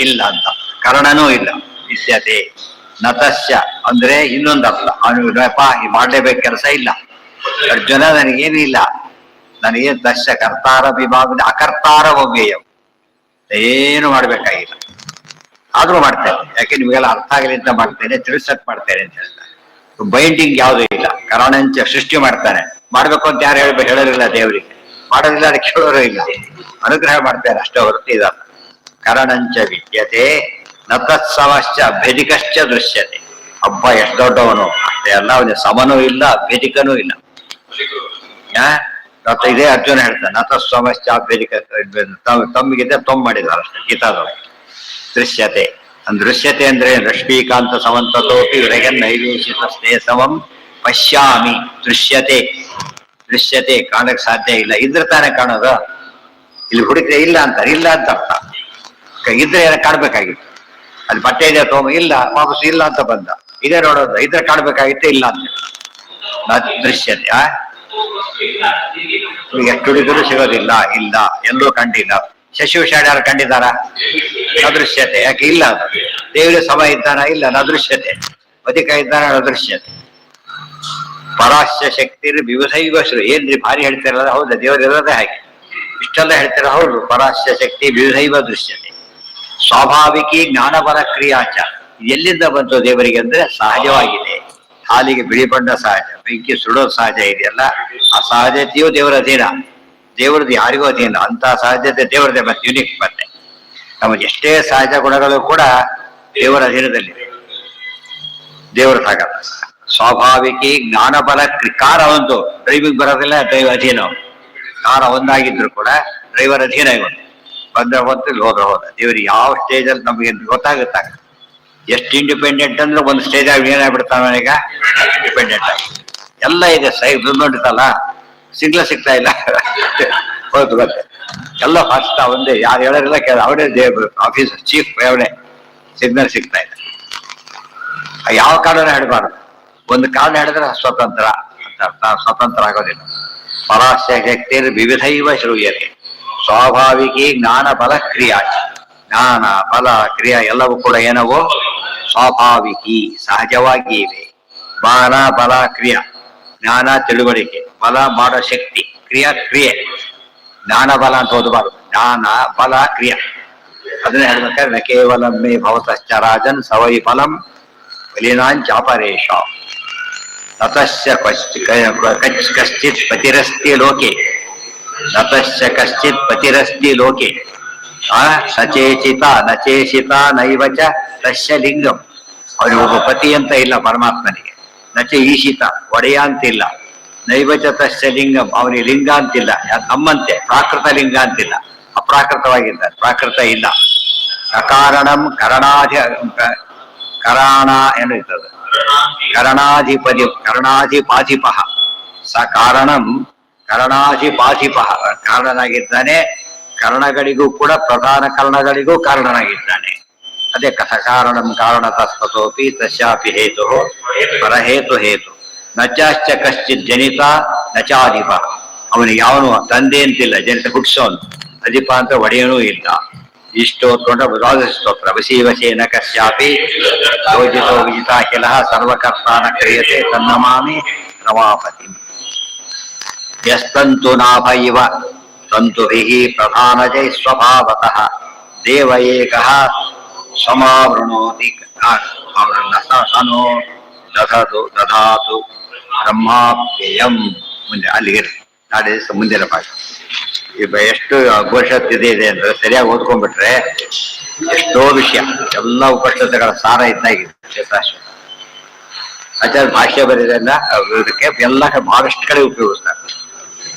ಇಲ್ಲ ಅಂತ. ಕರಣನೂ ಇಲ್ಲ. ವಿದ್ಯತೆ ನತಸ್ಯ ಅಂದ್ರೆ ಇನ್ನೊಂದಲ್ಲ. ಅವನಿಗಪ್ಪ ಮಾಡ್ಲೇಬೇಕು, ಕೆಲಸ ಇಲ್ಲ. ಅರ್ಜುನ ನನಗೇನಿಲ್ಲ, ನನಗೆ ದಶ್ಯ ಕರ್ತಾರ ವಿಭಾಗ ಅಕರ್ತಾರ ಒವ್ಯಯ, ಏನು ಮಾಡ್ಬೇಕಾಗಿಲ್ಲ. ಆದ್ರೂ ಮಾಡ್ತೇನೆ. ಯಾಕೆ? ನಿಮಗೆಲ್ಲ ಅರ್ಥ ಆಗಲಿ ಅಂತ ಮಾಡ್ತೇನೆ, ತಿಳಿಸಕ್ ಮಾಡ್ತೇನೆ ಅಂತ ಹೇಳ್ತಾರೆ. ಬೈಂಡಿಂಗ್ ಯಾವುದೂ ಇಲ್ಲ. ಕರಣಂಚ ಸೃಷ್ಟಿ ಮಾಡ್ತಾನೆ. ಮಾಡ್ಬೇಕು ಅಂತ ಯಾರು ಹೇಳೋರಿಲ್ಲ ದೇವರಿಗೆ. ಮಾಡೋದಿಲ್ಲ, ಅದಕ್ಕೆ ಕೇಳೋರು ಇಲ್ಲ. ಅನುಗ್ರಹ ಮಾಡ್ತಾರೆ ಅಷ್ಟೇ ಹೊರತು ಇದಲ್ಲ. ಕರಣಂಚ ವಿದ್ಯತೆ ನತತ್ಸಮಶ್ಚ ಅಭ್ಯಧಿಕಶ್ಚ ದೃಶ್ಯತೆ. ಹಬ್ಬ ಎಷ್ಟು ದೊಡ್ಡವನು ಅಷ್ಟೇ ಅಲ್ಲ, ಅವನಿಗೆ ಸಮನೂ ಇಲ್ಲ, ಅಭ್ಯಧಿಕನೂ ಇಲ್ಲ. ಇದೇ ಅರ್ಜುನ ಹೇಳ್ತಾನೆ, ನತಸ್ವಮಶ್ಚ ಅಭ್ಯಧಿಕ. ತಮ್ಮಿಗಿದ್ದೆ ತೊಂಬ ಮಾಡಿದಾರೆ ಅಷ್ಟೇ ಗೀತಾದೊಳಗೆ. ದೃಶ್ಯತೆ ದೃಶ್ಯತೆ ಅಂದ್ರೆ ರಶ್ಮೀಕಾಂತ ಸಮಂತತೋಪಿ ವಿರಗನ್ ನೈವೇಶಿತಸ್ಥೇ ಸಮಂ ಪಶ್ಯಾಮಿ. ದೃಶ್ಯತೆ ಕಾಣಕ್ ಸಾಧ್ಯ ಇಲ್ಲ. ಇದ್ರೆ ತಾನೇ ಕಾಣೋದು. ಇಲ್ಲಿ ಹುಡುಕ್ರೆ ಇಲ್ಲ ಅಂತಾರೆ. ಇಲ್ಲ ಅಂತ ಅರ್ಥ. ಇದ್ರೆ ಏನ ಕಾಣ್ಬೇಕಾಗಿತ್ತು? ಅಲ್ಲಿ ಬಟ್ಟೆ ಇದೆ ತಗೊಂಬ, ಇಲ್ಲ ವಾಪಸ್ ಇಲ್ಲ ಅಂತ ಬಂದ. ಇದೇ ನೋಡೋದು, ಇದ್ರೆ ಕಾಣ್ಬೇಕಾಗಿತ್ತು, ಇಲ್ಲ ಅಂತ. ದೃಶ್ಯತೆ ಎಷ್ಟು ಹುಡುಗರು ಸಿಗೋದಿಲ್ಲ. ಇಲ್ಲ, ಎಲ್ಲೂ ಕಂಡಿಲ್ಲ. ಶಶಿಭೂಷಣ ಯಾರು ಕಂಡಿದ್ದಾರ? ಅದೃಶ್ಯತೆ. ಯಾಕೆ? ಇಲ್ಲ. ದೇವರ ಸಮ ಇದ್ದಾನ? ಇಲ್ಲ, ಅದೃಶ್ಯತೆ. ಅಧಿಕ ಇದ್ದಾನ? ಅದೃಶ್ಯತೆ. ಪರಾಸ್ಯ ಶಕ್ತಿ ವಿವಿಧೈವ ಶ್ರೂ. ಏನ್ರಿ ಭಾರಿ ಹೇಳ್ತಿರಲ್ಲ? ಹೌದಾ? ದೇವರು ಇರೋದೇ ಹಾಗೆ. ಇಷ್ಟೆಲ್ಲ ಹೇಳ್ತೀರ? ಹೌದು. ಪರಾಸ್ಯ ಶಕ್ತಿ ವಿವಿಧೈವ ದೃಶ್ಯತೆ ಸ್ವಾಭಾವಿಕಿ ಜ್ಞಾನಬಲ ಕ್ರಿಯಾಚ. ಎಲ್ಲಿಂದ ಬಂತು ದೇವರಿಗೆ ಅಂದ್ರೆ ಸಹಜವಾಗಿದೆ. ಹಾಲಿಗೆ ಬಿಳಿ ಬಣ್ಣ ಸಹಜ, ಬೆಂಕಿ ಸುಡೋದು ಸಹಜ ಇದೆಯಲ್ಲ, ಆ ಸಹಜತೆಯೂ ದೇವರ ಅಧೀನ. ದೇವರದ್ದು ಯಾರಿಗೂ ಅಧೀನ. ಅಂತ ಸಹಜತೆ ದೇವರದೇ. ಮತ್ತೆ ಯುನಿಕ್. ಮತ್ತೆ ನಮಗೆ ಎಷ್ಟೇ ಸಹಜ ಗುಣಗಳು ಕೂಡ ದೇವರ ಅಧೀನದಲ್ಲಿದೆ. ದೇವರದಾಗಲ್ಲ. ಸ್ವಾಭಾವಿಕಿ ಜ್ಞಾನಬಲ ಕಾರ ಒಂದು. ಡ್ರೈವಿಂಗ್ ಬರೋದಿಲ್ಲ, ಡ್ರೈವ್ ಅಧೀನ. ಕಾರ ಒಂದಾಗಿದ್ರು ಕೂಡ ಡ್ರೈವರ್ ಅಧೀನ. ಇವನು ಬಂದ್ರೆ ಹೊತ್ತು, ಹೋದ್ರೆ ಹೋದ. ದೇವರಿಗೆ ಯಾವ ಸ್ಟೇಜಲ್ಲಿ ನಮಗೆ ಗೊತ್ತಾಗುತ್ತಾಗ ಎಷ್ಟು ಇಂಡಿಪೆಂಡೆಂಟ್ ಅಂದ್ರೆ ಒಂದು ಸ್ಟೇಜ್ ಆಗಿ ಏನಾಗ್ಬಿಡ್ತಾವ ಈಗ ಇಂಡಿಪೆಂಡೆಂಟ್ ಆಗಿ. ಎಲ್ಲ ಇದೆ. ನೋಡಿತಲ್ಲ, ಸಿಗ್ತಾ ಇಲ್ಲ. ಹೌದು, ಗೊತ್ತೆ. ಎಲ್ಲ ಫಸ್ಟ್ ಒಂದೇ. ಯಾರು ಹೇಳೋರಿಲ್ಲ, ಅವರೇ ದೇವರು. ಆಫೀಸ್ ಚೀಫ್ ಅವನೇ. ಸಿಗ್ನಲ್ ಸಿಗ್ತಾ ಇದೆ. ಯಾವ ಕಾರಣ ಹೇಳಬಾರ್ದು. ಒಂದು ಕಾರಣ ಹೇಳಿದ್ರೆ ಸ್ವತಂತ್ರ ಅಂತ ಅರ್ಥ. ಸ್ವತಂತ್ರ ಆಗೋದಿಲ್ಲ. ಪರಾಸ್ಯ ಶಕ್ತಿ ವಿವಿಧೈವ ಶ್ರೂಯತೆ ಸ್ವಾಭಾವಿಕಿ ಜ್ಞಾನ ಬಲ ಕ್ರಿಯಾ. ಜ್ಞಾನ ಬಲ ಕ್ರಿಯಾ ಎಲ್ಲವೂ ಕೂಡ ಏನವು? ಸ್ವಾಭಾವಿಕಿ, ಸಹಜವಾಗಿ ಇವೆ. ಬಾಲ ಬಲ ಕ್ರಿಯಾ. ಜ್ಞಾನ ತಿಳುವಳಿಕೆ, ಬಲ ಮಾಡೋ ಶಕ್ತಿ, ಕ್ರಿಯೆ. ಜ್ಞಾನ ಬಲ ಅಂತ ಓದಬಾರ್ದು. ಜ್ಞಾನ ಬಲ ಕ್ರಿಯಾ ಅದನ್ನ ಹೇಳ್ಬೇಕಾದ್ರೆ ನ ಕೇವಲ ಮೇ ಭವತಶ್ಚ ರಾಜನ್ ಸವೈ ಫಲಂ ಬಲಿನಾಂಚಾಪರೇಶ. ನತಸ್ಯ ಕಶ್ಚಿತ್ ಪತಿರಸ್ತಿ ಲೋಕೆ. ನತಸ್ಯ ಕಶ್ಚಿತ್ ಪತಿರಸ್ತಿ ಲೋಕೆ. ಸಚೇಚಿತ ನಚೇಷಿತ ನೈವಚ ತಸ್ಯ ಲಿಂಗಂ. ಅವನಿಗೆ ಒಬ್ಬ ಪತಿ ಅಂತ ಇಲ್ಲ ಪರಮಾತ್ಮನಿಗೆ. ನಚ ಈಶಿತ, ಒಡೆಯ ಅಂತಿಲ್ಲ. ನೈವಚ ತಸ್ಯ ಲಿಂಗಂ, ಅವನಿಗೆ ಲಿಂಗ ಅಂತಿಲ್ಲ. ನಮ್ಮಂತೆ ಪ್ರಾಕೃತ ಲಿಂಗ ಅಂತಿಲ್ಲ. ಅಪ್ರಾಕೃತವಾಗಿದ್ದಾರೆ. ಪ್ರಾಕೃತ ಇಲ್ಲ. ಸಕಾರಣಂ ಕರಾಣ ಏನು ಇರ್ತದೆ ಕರಣಾಧಿಪಾಧಿಪ ಸ ಕಾರಣಂ ಕರಣಾಧಿಪಾಧಿಪ ಕಾರಣನಾಗಿದ್ದಾನೆ. ಕರ್ಣಗಳಿಗೂ ಕೂಡ ಪ್ರಧಾನ ಕರ್ಣಗಳಿಗೂ ಕಾರಣನಾಗಿದ್ದಾನೆ. ಅದೇ ಸಕಾರಣಂ ಕಾರಣತಸ್ತತೋಪಿ ತಸ್ಯಾಪಿ ಹೇತು ಪರಹೇತು ಹೇತು ನಚಾಶ್ಚ ಕಶ್ಚಿತ್ ಜನಿತ ನಚಾಧಿಪ. ಅವನಿಗೆ ಯಾವನು ತಂದೆ ಅಂತಿಲ್ಲ, ಜನಿತ ಹುಟ್ಟಿಸೋನು. ಅಧಿಪ ಅಂತ ಒಡೆಯನೂ ಇಲ್ಲ. ಇಷ್ಟೋತ್ಕೊಂಡ ದ್ವಾದಶ ಸ್ತೋತ್ರ. ವಸೀವಶೇನ ಕಶ್ಯಾಪಿ ಯೋಜಿತೋ ವಿಜಿತಾ ಕಿಲ ಸರ್ವಕರ್ತಾನ ಕ್ರಿಯತೆ ತನ್ನಮಾಮಿ ರಮಾಪತಿ. ಯಸ್ತಂತು ನಾಭ ಇವ ತಂತುಭಿಃ ಪ್ರಧಾನಜೈ ಸ್ವಭಾವತಃ ದೇವ ಏಕಃ ಸಮಾವೃಣೋತಿ. ಅವರನ್ನ ಸನೋ ದಧಾತು ಬ್ರಹ್ಮಾಪ್ಯಯಂ. ಮುಂದೆ ಅಲ್ಲಿಗೆ ನಾಳೆ ಮುಂದಿನ ಪಾಠ. ಈಗ ಎಷ್ಟು ಉಪನಿಷತ್ತಿದೆ ಅಂದ್ರೆ ಸರಿಯಾಗಿ ಓದ್ಕೊಂಡ್ಬಿಟ್ರೆ ಎಷ್ಟೋ ವಿಷಯ, ಎಲ್ಲ ಉಪನಿಷತ್ತುಗಳ ಸಾರ ಇದ್ದಾಗಿದೆ. ಆಚಾರ್ಯ ಭಾಷ್ಯ ಬರೆದನ್ನ ಇದಕ್ಕೆ ಎಲ್ಲ ಬಹಳಷ್ಟು ಕಡೆ ಉಪಯೋಗಿಸ್ತಾರೆ.